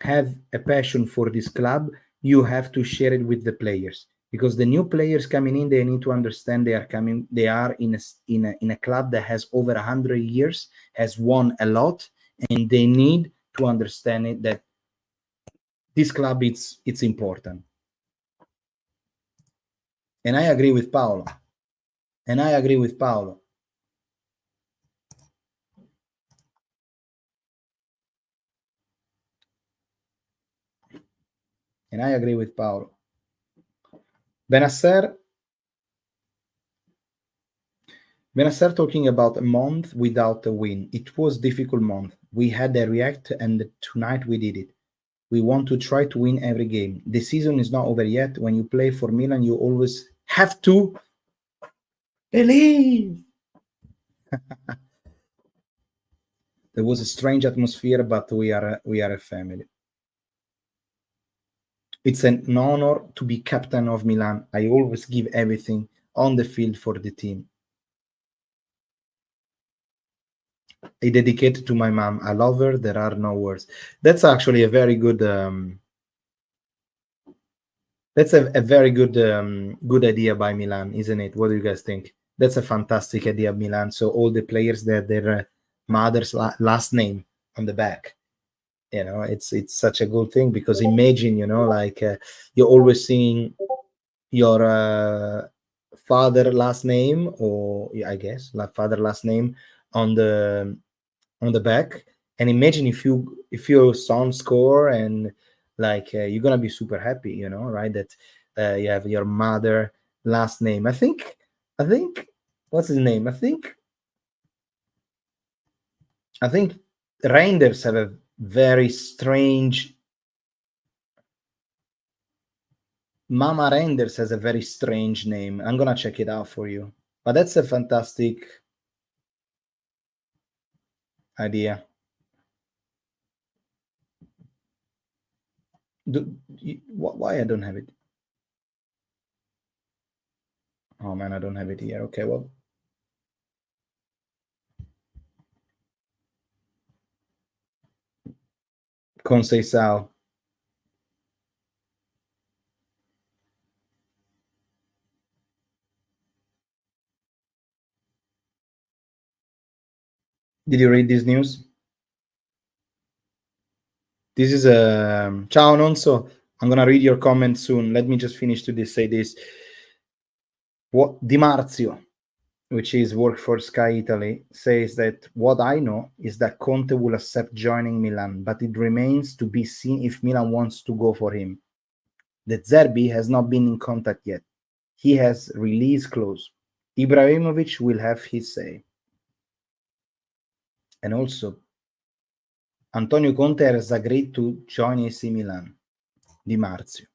have a passion for this club, you have to share it with the players, because the new players coming in, they need to understand they are in a club that has over 100 years, has won a lot, and they need to understand it, that this club, it's important. And I agree with Paolo. And I agree with Paolo. And I agree with Paolo. Benasser talking about a month without a win. It was a difficult month. We had a react, and tonight we did it. We want to try to win every game. The season is not over yet. When you play for Milan, you always have to believe. There was a strange atmosphere, but we are a family. It's an honor to be captain of Milan. I always give everything on the field for the team. I dedicate it to my mom. I love her. There are no words. That's actually a very good. That's a very good good idea by Milan, isn't it? What do you guys think? That's a fantastic idea, Milan. So all the players that their mother's last name on the back. You know, it's such a good thing, because imagine, you know, like you're always seeing your father last name, or I guess father last name on the back, and imagine if your son score, and like you're gonna be super happy, you know, right? That you have your mother last name. I think what's his name? I think Reinders have a very strange. Mama Reinders has a very strange name. I'm gonna check it out for you, but that's a fantastic idea. Why I don't have it? Oh man, I don't have it here. Okay, well, Conceição. Did you read this news? This is a ciao Nonso. I'm gonna read your comment soon. Let me just finish to say this. What Di Marzio, which is work for Sky Italy, says that what I know is that Conte will accept joining Milan, but it remains to be seen if Milan wants to go for him. The Zerbi has not been in contact yet. He has release clause. Ibrahimovic will have his say. And also, Antonio Conte has agreed to join AC Milan. Di Marzio.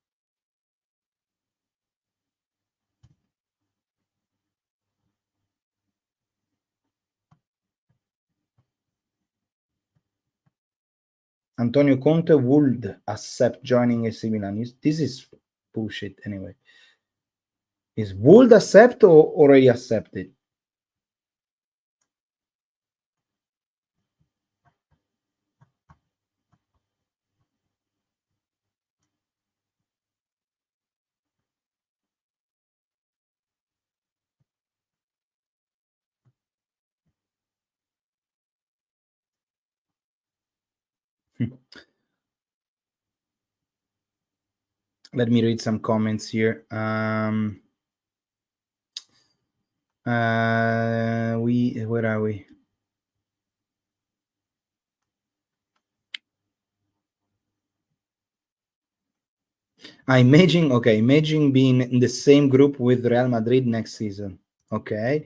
Antonio Conte would accept joining AC Milan. This is bullshit anyway. Is would accept or already accepted? Let me read some comments here. Where are we? Imagine being in the same group with Real Madrid next season. Okay.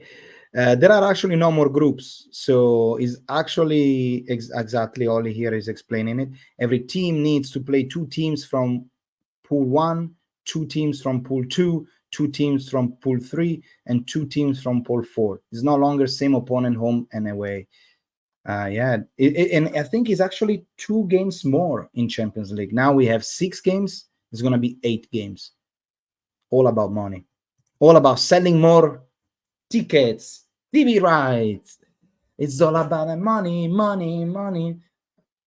There are actually no more groups. So is actually exactly all here is explaining it. Every team needs to play 2 teams from Pool 1, 2 teams from Pool 2, 2 teams from Pool 3, and 2 teams from Pool 4. It's no longer same opponent home and away. And I think it's actually 2 games more in Champions League. Now we have 6 games. It's going to be 8 games. All about money. all about selling more tickets, TV rights. It's all about the money, money, money.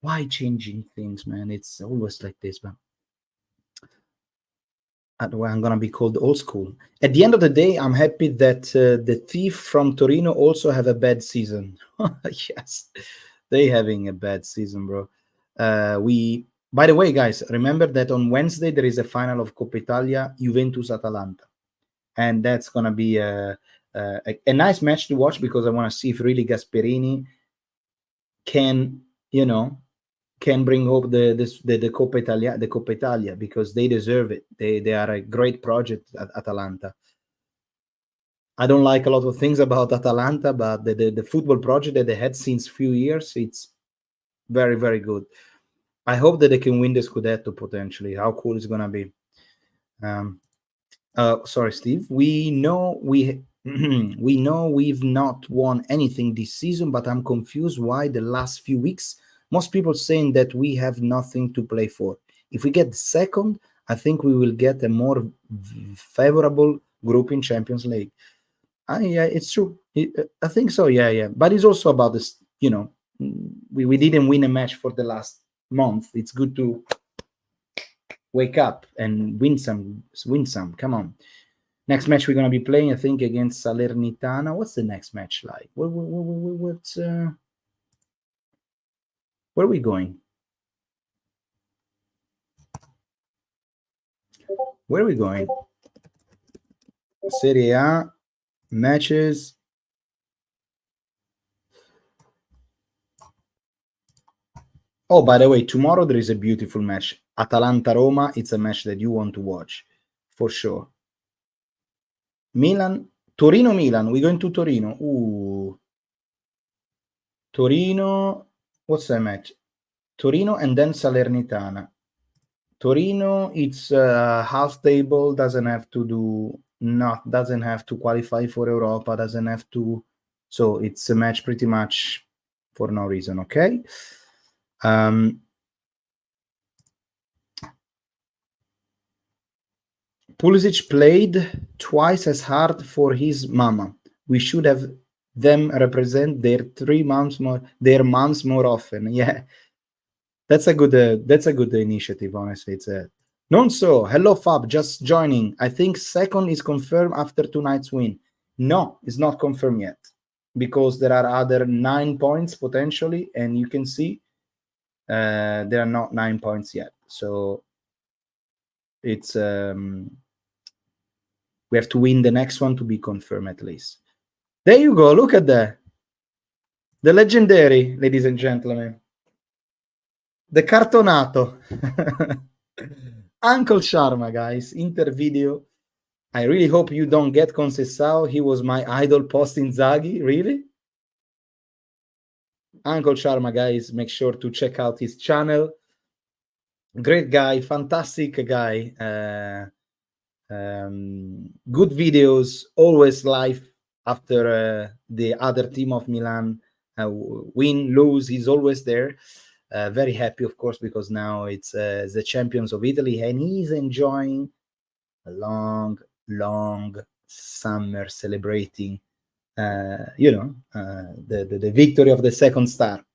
Why changing things, man? It's always like this, man. I'm gonna be called old school. At the end of the day, I'm happy that the thief from Torino also have a bad season. Yes, they having a bad season, bro. By the way, guys, remember that on Wednesday there is a final of Coppa Italia, Juventus Atalanta, and that's gonna be a nice match to watch because I want to see if really Gasperini can, can bring hope the Coppa Italia because they deserve it. They are a great project at Atalanta. I don't like a lot of things about Atalanta, but the football project that they had since few years, it's very, very good. I hope that they can win the Scudetto potentially. How cool it's gonna be. Sorry, Steve. We know we know we've not won anything this season, but I'm confused why the last few weeks most people saying that we have nothing to play for. If we get second, I think we will get a more favorable group in Champions League. Yeah, it's true. I think so. Yeah. But it's also about this. We didn't win a match for the last month. It's good to wake up and win some. Come on. Next match we're gonna be playing, I think, against Salernitana. What's the next match like? What's where are we going? Where are we going? Serie A matches. Oh, by the way, tomorrow there is a beautiful match. Atalanta-Roma. It's a match that you want to watch for sure. Milan, Torino-Milan. We're going to Torino. Ooh. Torino. What's that match? Torino and then Salernitana. Torino, it's half table, doesn't have to qualify for Europa, doesn't have to. So it's a match pretty much for no reason, okay? Pulisic played twice as hard for his mama. We should have them represent their moms more often. Yeah. That's a good initiative, honestly. It's a non so. Hello, Fab, just joining. I think second is confirmed after tonight's win. No, it's not confirmed yet because there are other 9 points potentially, and you can see there are not 9 points yet. So it's we have to win the next one to be confirmed at least. There you go. Look at that. The legendary, ladies and gentlemen. The cartonato. Uncle Sharma, guys. Inter video. I really hope you don't get Conceição. He was my idol post Inzaghi. Really? Uncle Sharma, guys. Make sure to check out his channel. Great guy. Fantastic guy. Good videos. Always live after the other team of Milan win, lose. He's always there. Very happy, of course, because now it's the champions of Italy, and he's enjoying a long summer celebrating, the victory of the second star.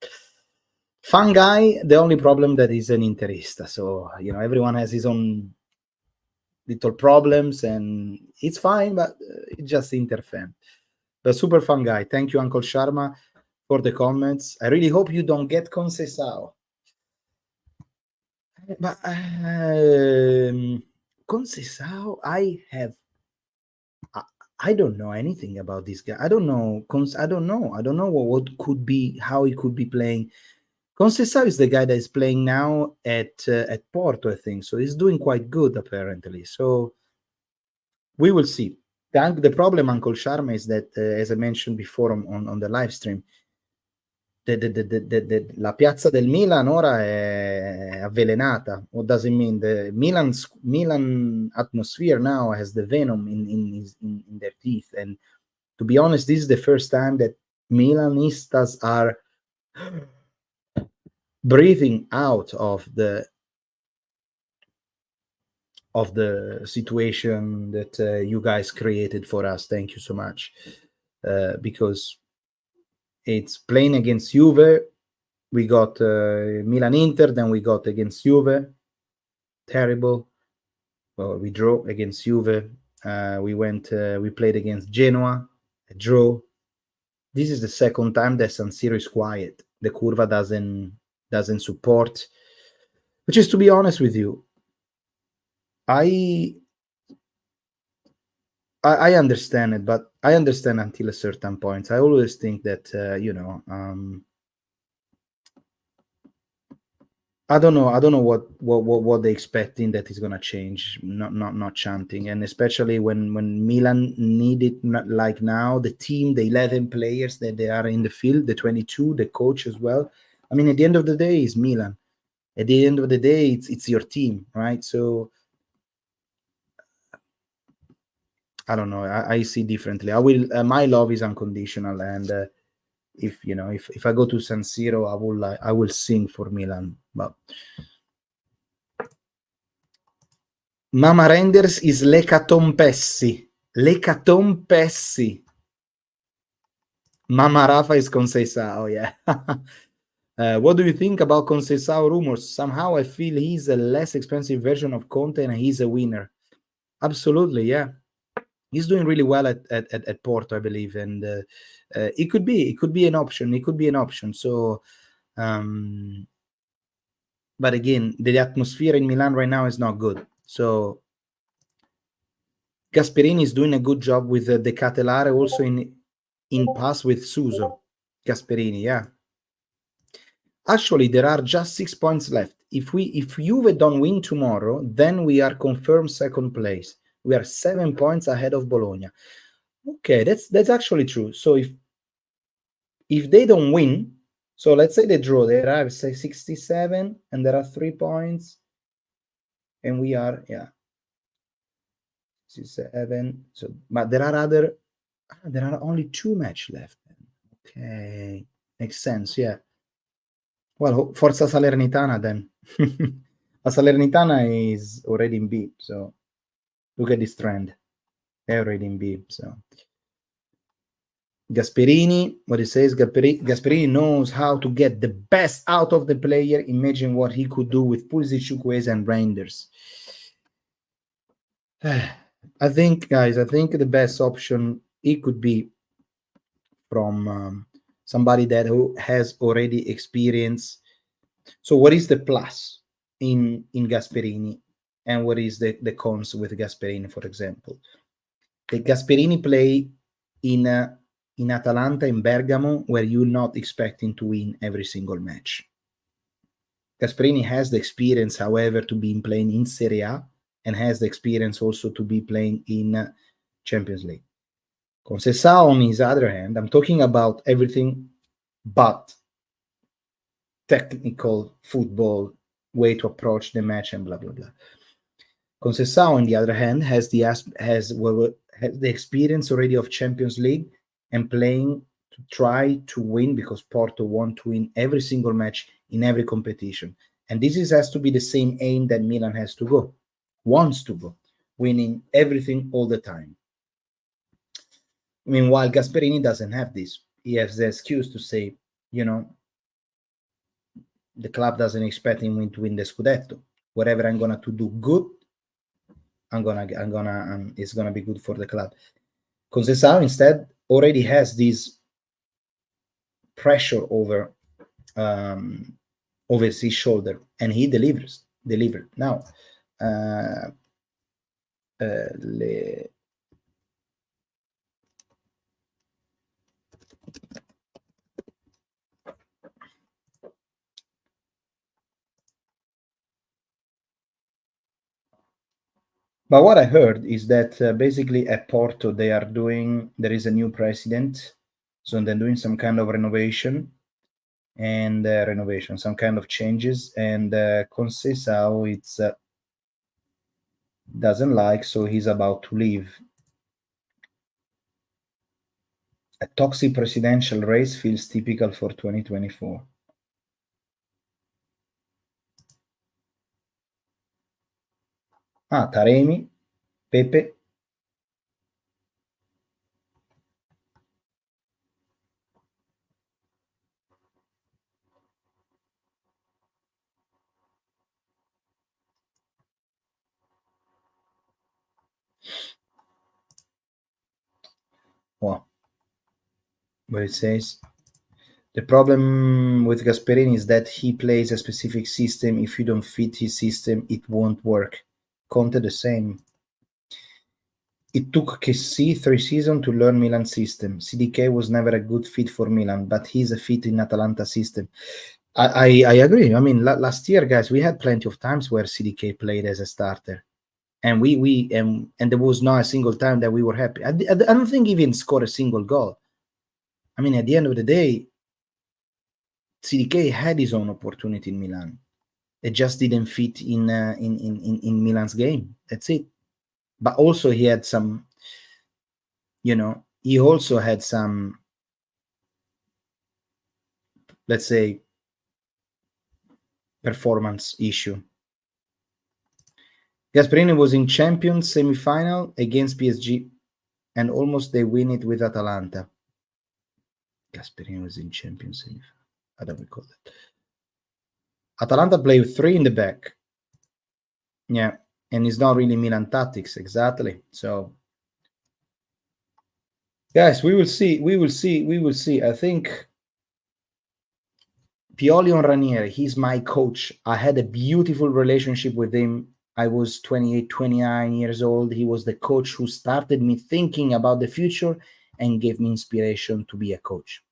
Fun guy. The only problem that he's an Interista, so everyone has his own little problems, and it's fine, but it's just Inter fan. But super fun guy. Thank you, Uncle Sharma, for the comments. I really hope you don't get Conceição. But Conceição, I don't know anything about this guy. I don't know. I don't know what could be, how he could be playing. Conceição is the guy that is playing now at Porto, I think. So he's doing quite good apparently. So we will see. The problem, Uncle Sharma, is that as I mentioned before on the live stream, la piazza del Milan ora è avvelenata. What does it mean? The Milan atmosphere now has the venom in their teeth. And to be honest, this is the first time that Milanistas are breathing out of of the situation that you guys created for us. Thank you so much. Because it's playing against Juve. We got Milan Inter, then we got against Juve. Terrible. Well, we drew against Juve. We played against Genoa, a draw. This is the second time that San Siro is quiet. The curva doesn't support. Which is, to be honest with you, I understand it, but I understand until a certain point. I always think that I don't know what they expecting that is gonna change. Not chanting, and especially when Milan need it, not like now, the team, the 11 players that they are in the field, the 22, the coach as well. I mean, at the end of the day, it's Milan. At the end of the day, it's your team, right? So I don't know. I see differently. I will. My love is unconditional, and if I go to San Siro, I will sing for Milan. But Mama Renders is Lecatompessi. Mama Rafa is Conceição. Yeah. What do you think about Conceição rumors? Somehow I feel he's a less expensive version of Conte, and he's a winner. Absolutely, yeah. He's doing really well at Porto, I believe, and it could be an option. It could be an option. So, but again, the atmosphere in Milan right now is not good. So, Gasperini is doing a good job with De Catelare, also in pass with Suso. Gasperini, yeah. Actually, there are just 6 points left. If Juve don't win tomorrow, then we are confirmed second place. We are 7 points ahead of Bologna. Okay, that's actually true. So if they don't win, so let's say they draw, they arrive say 67, and there are 3 points, and we are 67. So, but there are only 2 matches left. Okay, makes sense. Yeah. Well, Forza Salernitana then. Salernitana is already in B, so look at this trend. They're already in B, so. Gasperini, what he says, Gasperini knows how to get the best out of the player. Imagine what he could do with Pulisic, Chukwueze, and Reinders. I think the best option, it could be from somebody who has already experience. So what is the plus in Gasperini, and what is the cons with Gasperini, for example? The Gasperini play in Atalanta, in Bergamo, where you're not expecting to win every single match. Gasperini has the experience, however, to be playing in Serie A, and has the experience also to be playing in Champions League. Conceição, on his other hand, I'm talking about everything but technical football, way to approach the match, and blah blah blah. Conceição, on the other hand, has the experience already of Champions League and playing to try to win, because Porto want to win every single match in every competition. And this has to be the same aim that Milan wants to go, winning everything all the time. Meanwhile, Gasperini doesn't have this. He has the excuse to say, the club doesn't expect him to win the Scudetto. Whatever I'm gonna to do good, it's gonna be good for the club. Conceição instead already has this pressure over his shoulder, and he delivered. Now, but what I heard is that basically at Porto there is a new president, so they're doing some kind of renovation, some kind of changes, and Conceição doesn't like, so he's about to leave. A toxic presidential race feels typical for 2024. Taremi, Pepe. What it says, the problem with Gasperini is that he plays a specific system. If you don't fit his system, it won't work. Conte the same. It took Kessie 3 seasons to learn Milan system. CDK was never a good fit for Milan, but he's a fit in Atalanta system. I agree. I mean, last year, guys, we had plenty of times where CDK played as a starter, and and there was not a single time that we were happy. I don't think he even scored a single goal. I mean, at the end of the day, CDK had his own opportunity in Milan. It just didn't fit in Milan's game. That's it. But also he had some, he also had some, let's say, performance issue. Gasperini was in Champions semi-final against PSG, and almost they win it with Atalanta. Gasperini was in Champions semi-final. I don't recall that. Atalanta played with 3 in the back. Yeah, and it's not really Milan tactics, exactly. So, guys, we will see. I think Pioli on Ranieri, he's my coach. I had a beautiful relationship with him. I was 28, 29 years old. He was the coach who started me thinking about the future and gave me inspiration to be a coach.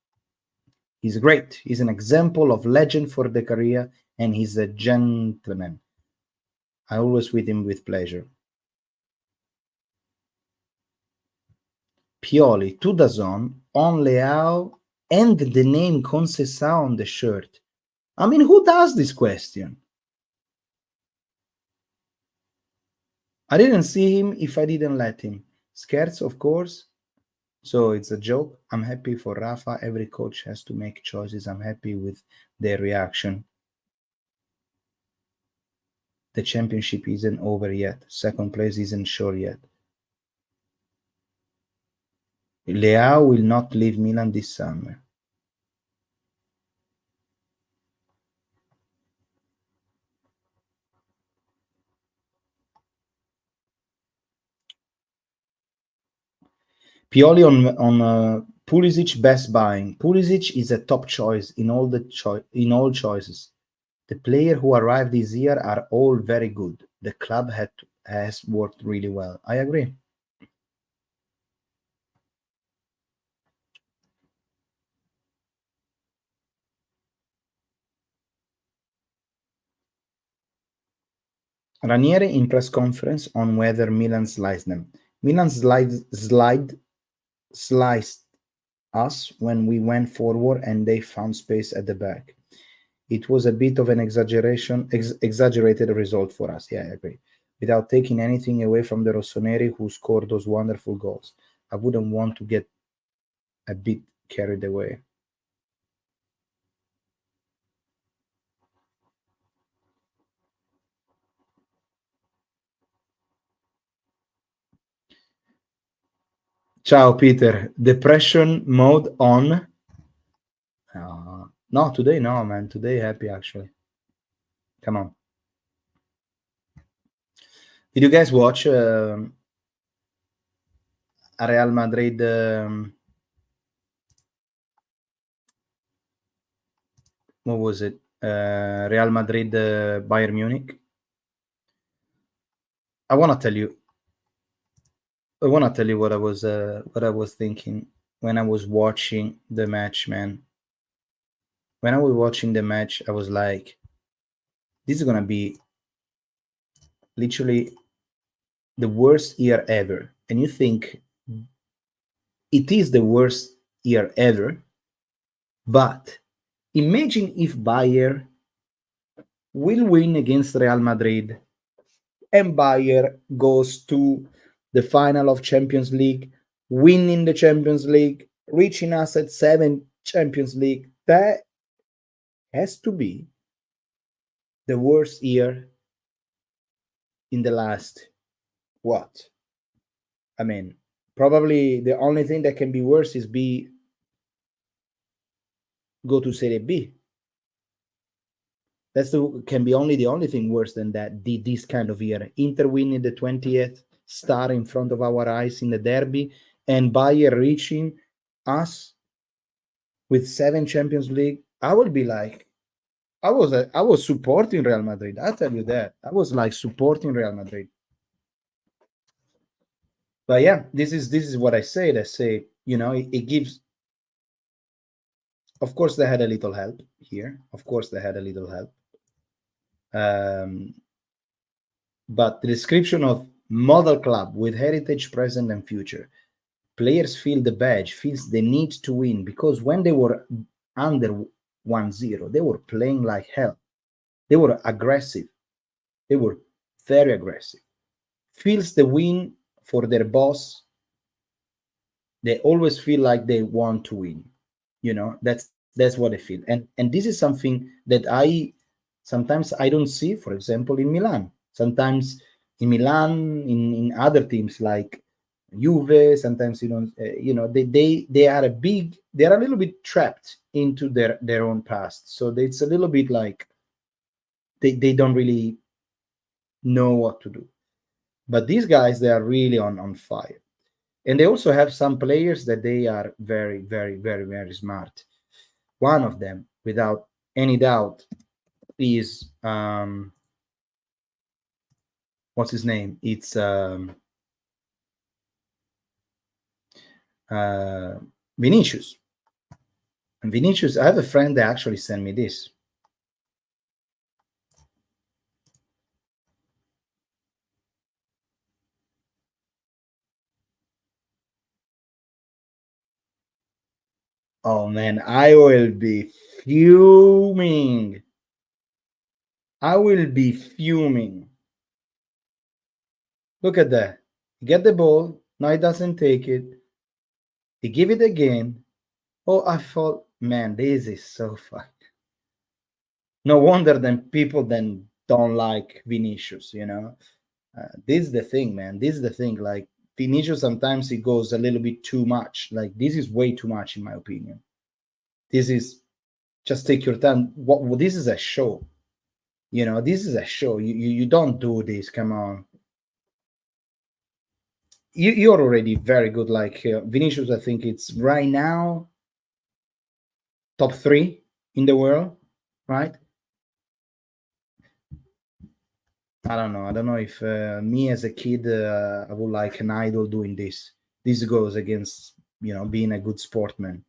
He's great. He's an example of legend for the career, and he's a gentleman. I always with him with pleasure. Pioli to DAZN on Leao and the name Conceição on the shirt. I mean, who does this question? I didn't see him if I didn't let him. Scherzo, of course. So it's a joke. I'm happy for Rafa. Every coach has to make choices. I'm happy with their reaction. The championship isn't over yet. Second place isn't sure yet. Leao will not leave Milan this summer. Pioli on Pulisic best buying. Pulisic is a top choice in all choices. The players who arrived this year are all very good. The club has worked really well. I agree. Ranieri in press conference on whether Milan sliced them. Milan sliced us when we went forward and they found space at the back. It was a bit of an exaggerated result for us. Yeah, I agree. Without taking anything away from the Rossoneri who scored those wonderful goals. I wouldn't want to get a bit carried away. Ciao, Peter. Depression mode on? No, today no, man. Today happy, actually. Come on. Did you guys watch Real Madrid? What was it? Real Madrid, Bayern Munich. I want to tell you what I was thinking when I was watching the match, man. When I was watching the match, I was like, this is gonna be literally the worst year ever. And you think it is the worst year ever, but imagine if Bayern will win against Real Madrid and Bayern goes to the final of Champions League, winning the Champions League, reaching us at 7 Champions League. That has to be the worst year in the last what? I mean, probably the only thing that can be worse is go to Serie B. Can be only the only thing worse than that. This kind of year, Inter winning the 20th star in front of our eyes in the derby, and Bayern reaching us with 7 Champions League. I would be like, I was supporting Real Madrid. I'll tell you that. I was like supporting Real Madrid. But yeah, this is what I said. I say, it gives. Of course, they had a little help here. Of course, they had a little help. But the description of model club with heritage, present, and future. Players feel the badge, feels the need to win, because when they were under 1-0, they were playing like hell. They were aggressive. They were very aggressive. Feels the win for their boss. They always feel like they want to win. That's what I feel. And this is something that sometimes I don't see, for example, in Milan. Sometimes in Milan, in other teams like Juve, sometimes they are a little bit trapped into their own past. So it's a little bit like they don't really know what to do. But these guys, they are really on fire. And they also have some players that they are very, very, very, very smart. One of them, without any doubt, is what's his name? It's Vinicius. And Vinicius, I have a friend that actually sent me this. Oh man, I will be fuming. I will be fuming. Look at that. He get the ball. Now he doesn't take it. He give it again. Oh, I thought, man, this is so fun. No wonder then people then don't like Vinicius, this is the thing, man. This is the thing. Like, Vinicius, sometimes he goes a little bit too much. Like, this is way too much, in my opinion. This is, just take your time. This is a show. This is a show. You don't do this. Come on. You're already very good. Like, Vinicius, I think it's right now top 3 in the world, right? I don't know if me as a kid, I would like an idol doing this. This goes against, being a good sportsman.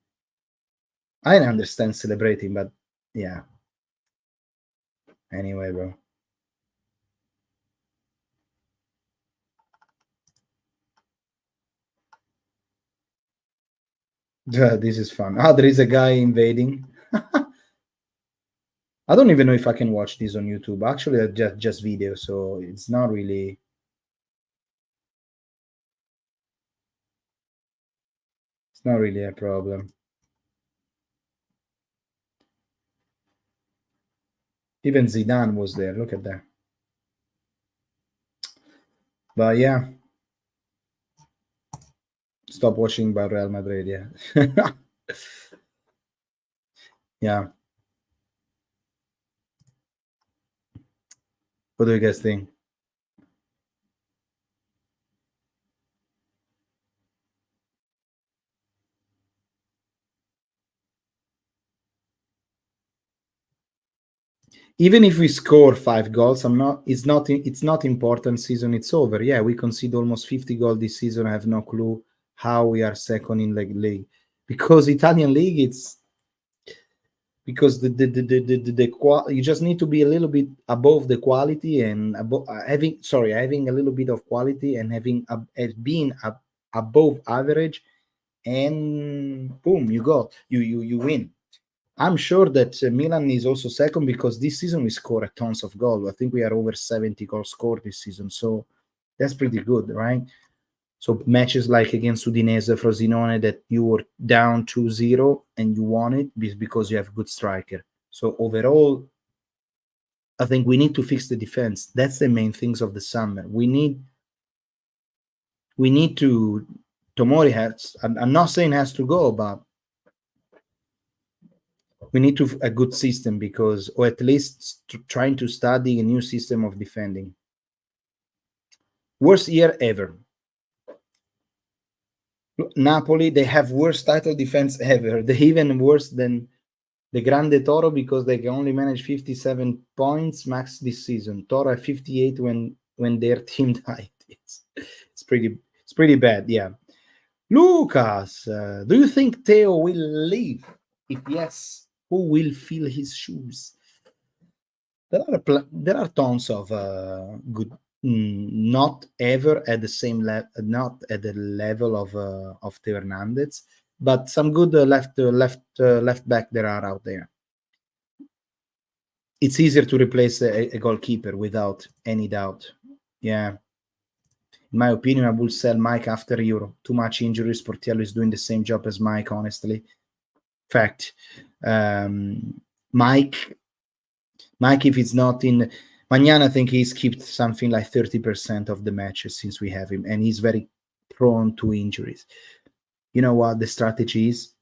I understand celebrating, but yeah. Anyway, bro. This is fun. There is a guy invading. I don't even know if I can watch this on YouTube. Actually, just video, so it's not really. It's not really a problem. Even Zidane was there. Look at that. But yeah. Stop watching by Real Madrid, yeah. Yeah. What do you guys think? Even if we score 5 goals, it's not important. Season, it's over. Yeah, we concede almost 50 goals this season. I have no clue how we are second in the league, because Italian league, it's because you just need to be a little bit above the quality, and having a little bit of quality, and being above average, and boom, you win. I'm sure that Milan is also second, because this season we scored tons of goals. I think we are over 70 goals scored this season, so that's pretty good, right? So matches like against Udinese, Frosinone, that you were down 2-0 and you won it, because you have a good striker. So overall, I think we need to fix the defense. That's the main things of the summer. We need to. Tomori has. I'm not saying has to go, but we need to a good system because, or at least trying to study a new system of defending. Worst year ever. Napoli, they have worst title defense ever. They're even worse than the Grande Toro because they can only manage 57 points max this season. Toro at 58 when their team died. It's pretty bad. Yeah. Lucas, do you think Theo will leave? If yes, who will fill his shoes? There are tons of good, not ever at the same level, not at the level of Theo Hernandez, but some good left back there are out there. It's easier to replace a goalkeeper without any doubt. Yeah. In my opinion, I would sell Mike after Euro. Too much injuries. Portiello is doing the same job as Mike, honestly. Fact. Mike, if it's not in Magnan, I think he's kept something like 30% of the matches since we have him, and he's very prone to injuries. You know what the strategy is?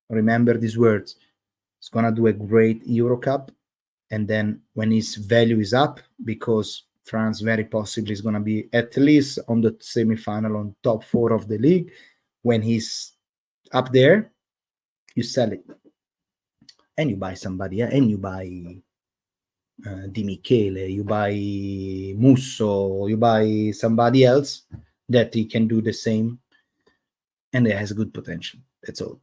Remember these words. He's gonna do a great Euro Cup, and then when his value is up, because France very possibly is going to be at least on the semi-final on top 4 of the league. When he's up there, you sell it. And you buy somebody, and you buy Di Michele, you buy Musso, you buy somebody else that he can do the same. And it has good potential. That's all.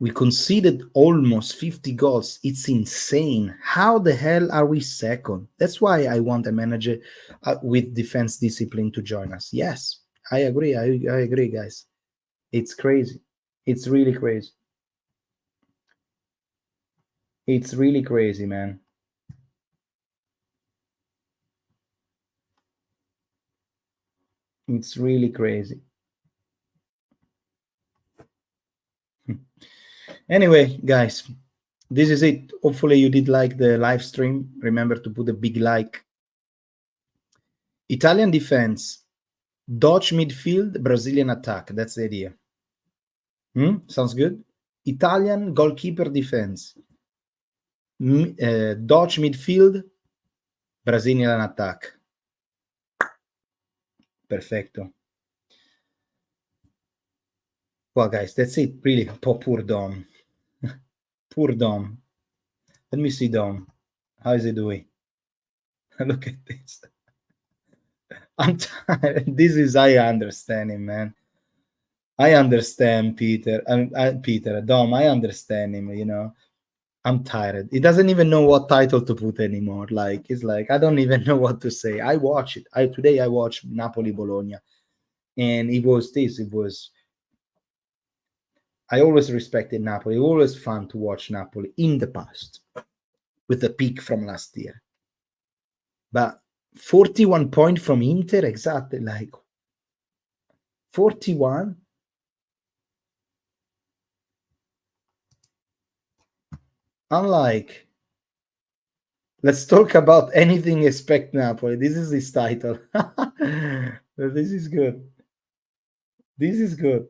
We conceded almost 50 goals. It's insane. How the hell are we second? That's why I want a manager with defense discipline to join us. Yes, I agree. I agree, guys. It's crazy. It's really crazy. It's really crazy, man. It's really crazy. Anyway, guys, this is it. Hopefully you did like the live stream. Remember to put a big like. Italian defense, Dutch midfield, Brazilian attack. That's the idea. Sounds good. Italian goalkeeper defense, Dutch midfield, Brazilian attack. Perfecto. Well, guys, that's it. Really, poor Dom. Poor Dom. Let me see Dom. How is he doing? Look at this. I'm tired. I understand him, man. I understand Peter. Dom, I understand him, you know. I'm tired. He doesn't even know what title to put anymore. Like, it's like, I don't even know what to say. I watch it. Today I watched Napoli-Bologna. And it was this. I always respected Napoli. Always fun to watch Napoli in the past with the peak from last year. But 41 points from Inter, exactly, like 41. I'm like, let's talk about anything except Napoli. This is his title. This is good. This is good.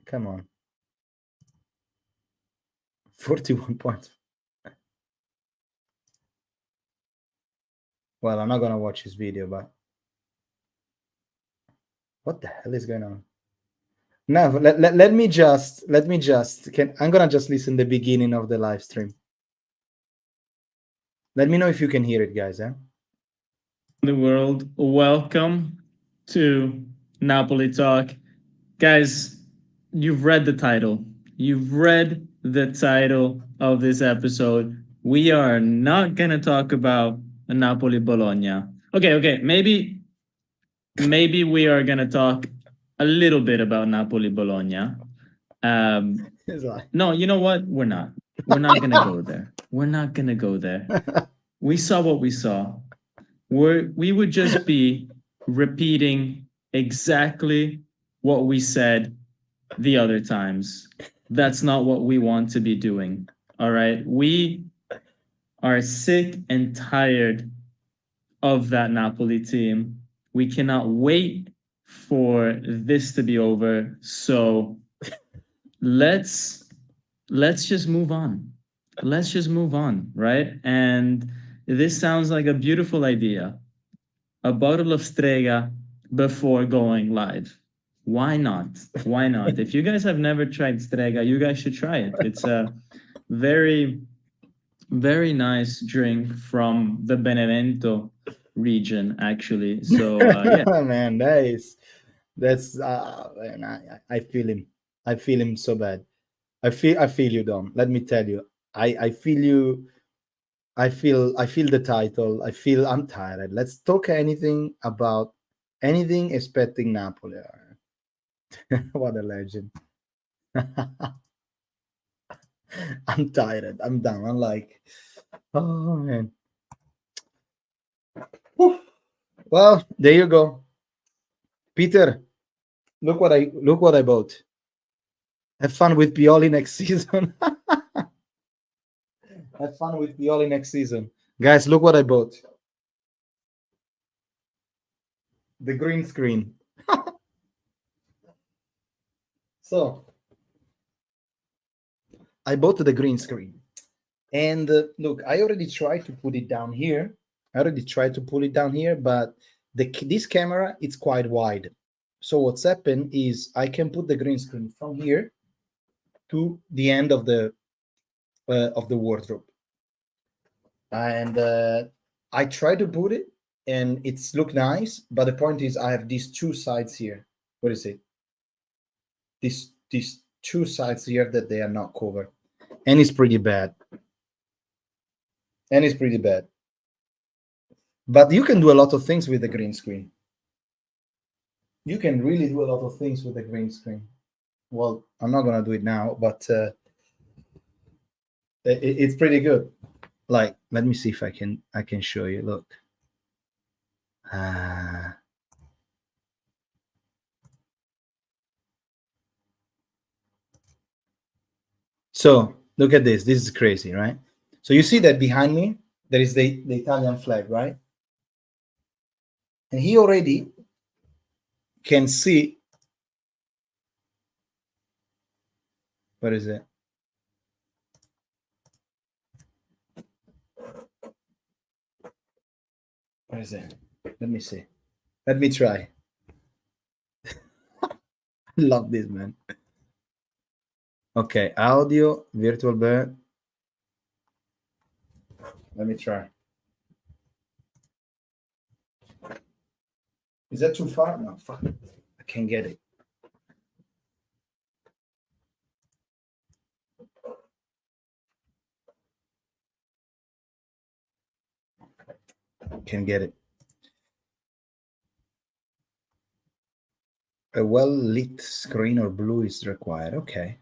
Come on. 41 points. Well, I'm not gonna watch his video, but what the hell is going on? No, let me just I'm gonna just listen the beginning of the live stream. Let me know if you can hear it, guys. The world, welcome to Napoli Talk. Guys, you've read the title. You've read the title of this episode. We are not gonna talk about Napoli-Bologna. Okay, maybe we are gonna talk a little bit about Napoli-Bologna. No, you know what? We're not gonna go there. We're not gonna go there. We saw what we saw. We would just be repeating exactly what we said the other times. That's not what we want to be doing. All right. We are sick and tired of that Napoli team. We cannot wait for this to be over. So let's just move on. Let's just move on, right? And this sounds like a beautiful idea. A bottle of Strega before going live. Why not? Why not? If you guys have never tried Strega, you guys should try it. It's a very, very nice drink from the Benevento region, actually. So yeah. Man, that's man, I feel him. I feel him so bad. I feel you, Dom. Let me tell you. I feel you. I feel the title. I'm tired. Let's talk anything about anything expecting Napoli. What a legend. I'm tired. I'm done. I'm like, oh man. Whew. Well, there you go. Peter, look what I bought. Have fun with Pioli next season. Have fun with Pioli next season. Guys, look what I bought. The green screen. So I bought the green screen. And look, I already tried to put it down here. But this camera, it's quite wide. So what's happened is I can put the green screen from here to the end of the wardrobe. And I tried to put it, and it's look nice. But the point is, I have these two sides here. What is it? These two sides here that they are not covered, and it's pretty bad. But you can do a lot of things with the green screen. You can really do a lot of things with the green screen. Well, I'm not gonna do it now, but it's pretty good. Like, let me see if I can show you. Look. So look at this. This is crazy, right? So you see that behind me, there is the Italian flag, right? And he already can see. What is it? What is it? Let me see. Let me try. I love this, man. Okay, audio, virtual bed. Let me try. Is that too far? No, fuck. I can't get it. Can't get it. A well-lit screen or blue is required. Okay.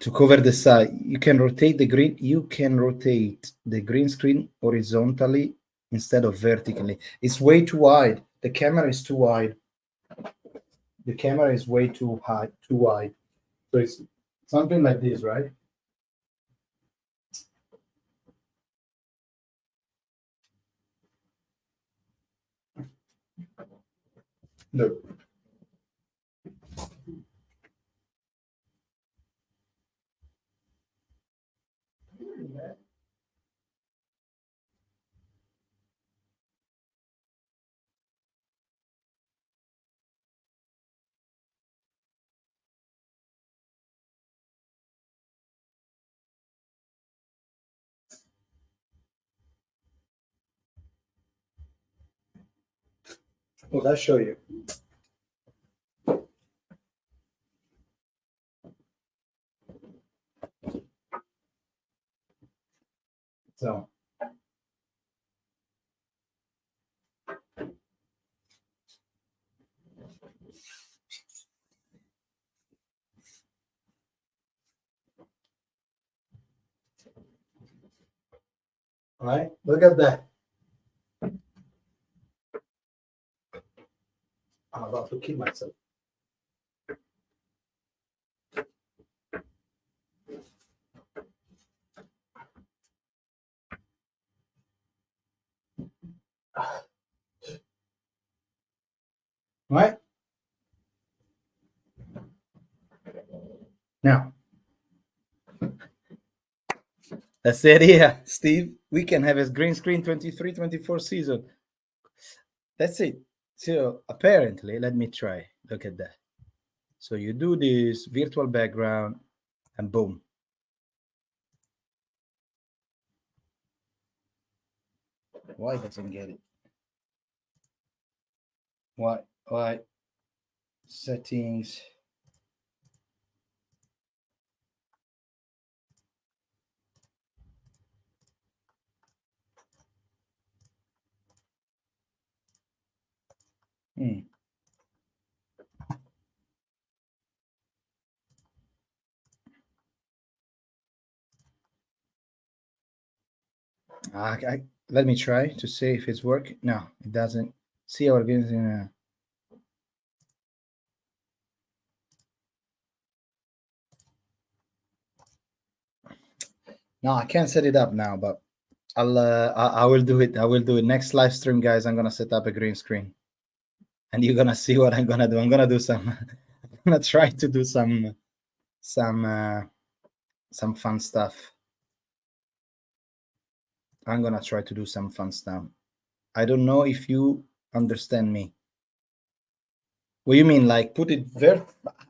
To cover the side, you can rotate the green. You can rotate the green screen horizontally instead of vertically. It's way too wide. The camera is too wide. The camera is way too wide. So it's something like this, right? Look. Well, I'll show you. So. All right, look at that. I'm about to kill myself. right? Now, la Serie A, Steve, we can have a green screen 23-24 season. That's it. So apparently, let me try. Look at that. So you do this virtual background and boom. Why doesn't get it? Why? Settings. Let me try to see if it's working. No, it doesn't. See our games in a... No, I can't set it up now, but I will do it. I will do it next live stream, guys. I'm gonna set up a green screen, and you're gonna see what I'm gonna do. I'm gonna do some. I'm gonna try to do some fun stuff. I'm gonna try to do some fun stuff. I don't know if you understand me. What do you mean? Like put it there?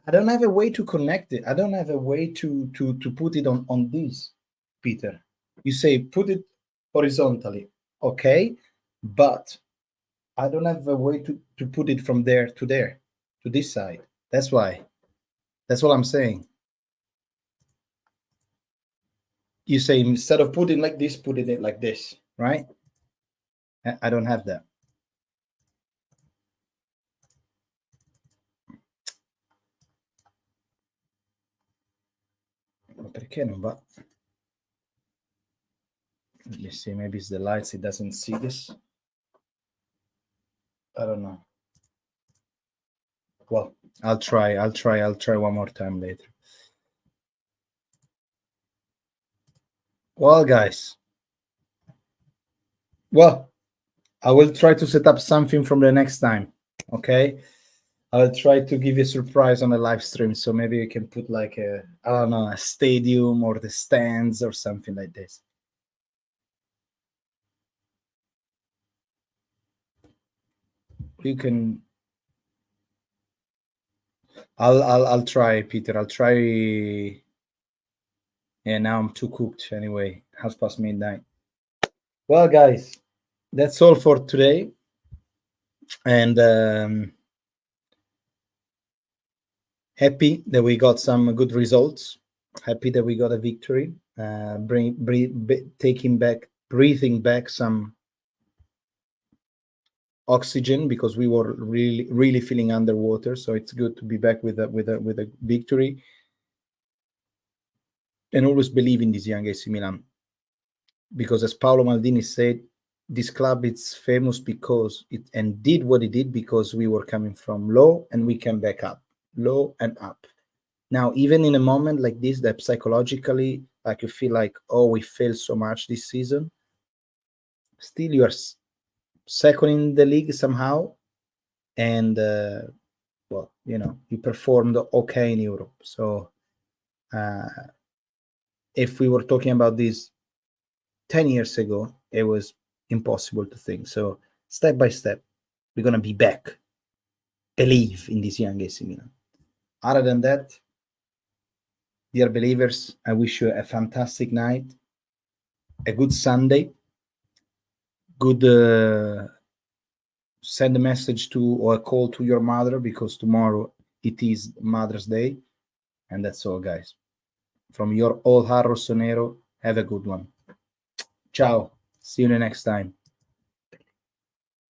I don't have a way to connect it. I don't have a way to put it on this, Peter. You say put it horizontally, okay, but I don't have a way to put it from there to there, to this side. That's why. That's what I'm saying. You say instead of putting like this, put it like this, right? I don't have that. Perché non va? Let me see, maybe it's the lights, it doesn't see this. I don't know. Well, I'll try one more time later. Well, guys. Well, I will try to set up something from the next time, okay? I'll try to give you a surprise on a live stream, so maybe you can put like a, I don't know, a stadium or the stands or something like this. You can. I'll try, Peter. I'll try. Yeah, now I'm too cooked anyway. midnight. Well, guys, that's all for today. And happy that we got some good results. Happy that we got a victory. Breathing back some oxygen because we were really feeling underwater. So it's good to be back with a victory. And always believe in this young AC Milan, because as Paolo Maldini said, this club is famous because it and did what it did because we were coming from low and we came back up, low and up. Now, even in a moment like this, that psychologically, like you feel like, oh, we failed so much this season, still you are second in the league somehow, and well, you know, you performed okay in Europe. So if we were talking about this 10 years ago, it was impossible to think. So step by step, we're going to be back. Believe in this young AC Milan. Other than that, dear believers, I wish you a fantastic night, a good Sunday, good send a message to or a call to your mother, because tomorrow it is Mother's Day. And that's all, guys. From your old Rossonero, have a good one. Ciao. See you the next time.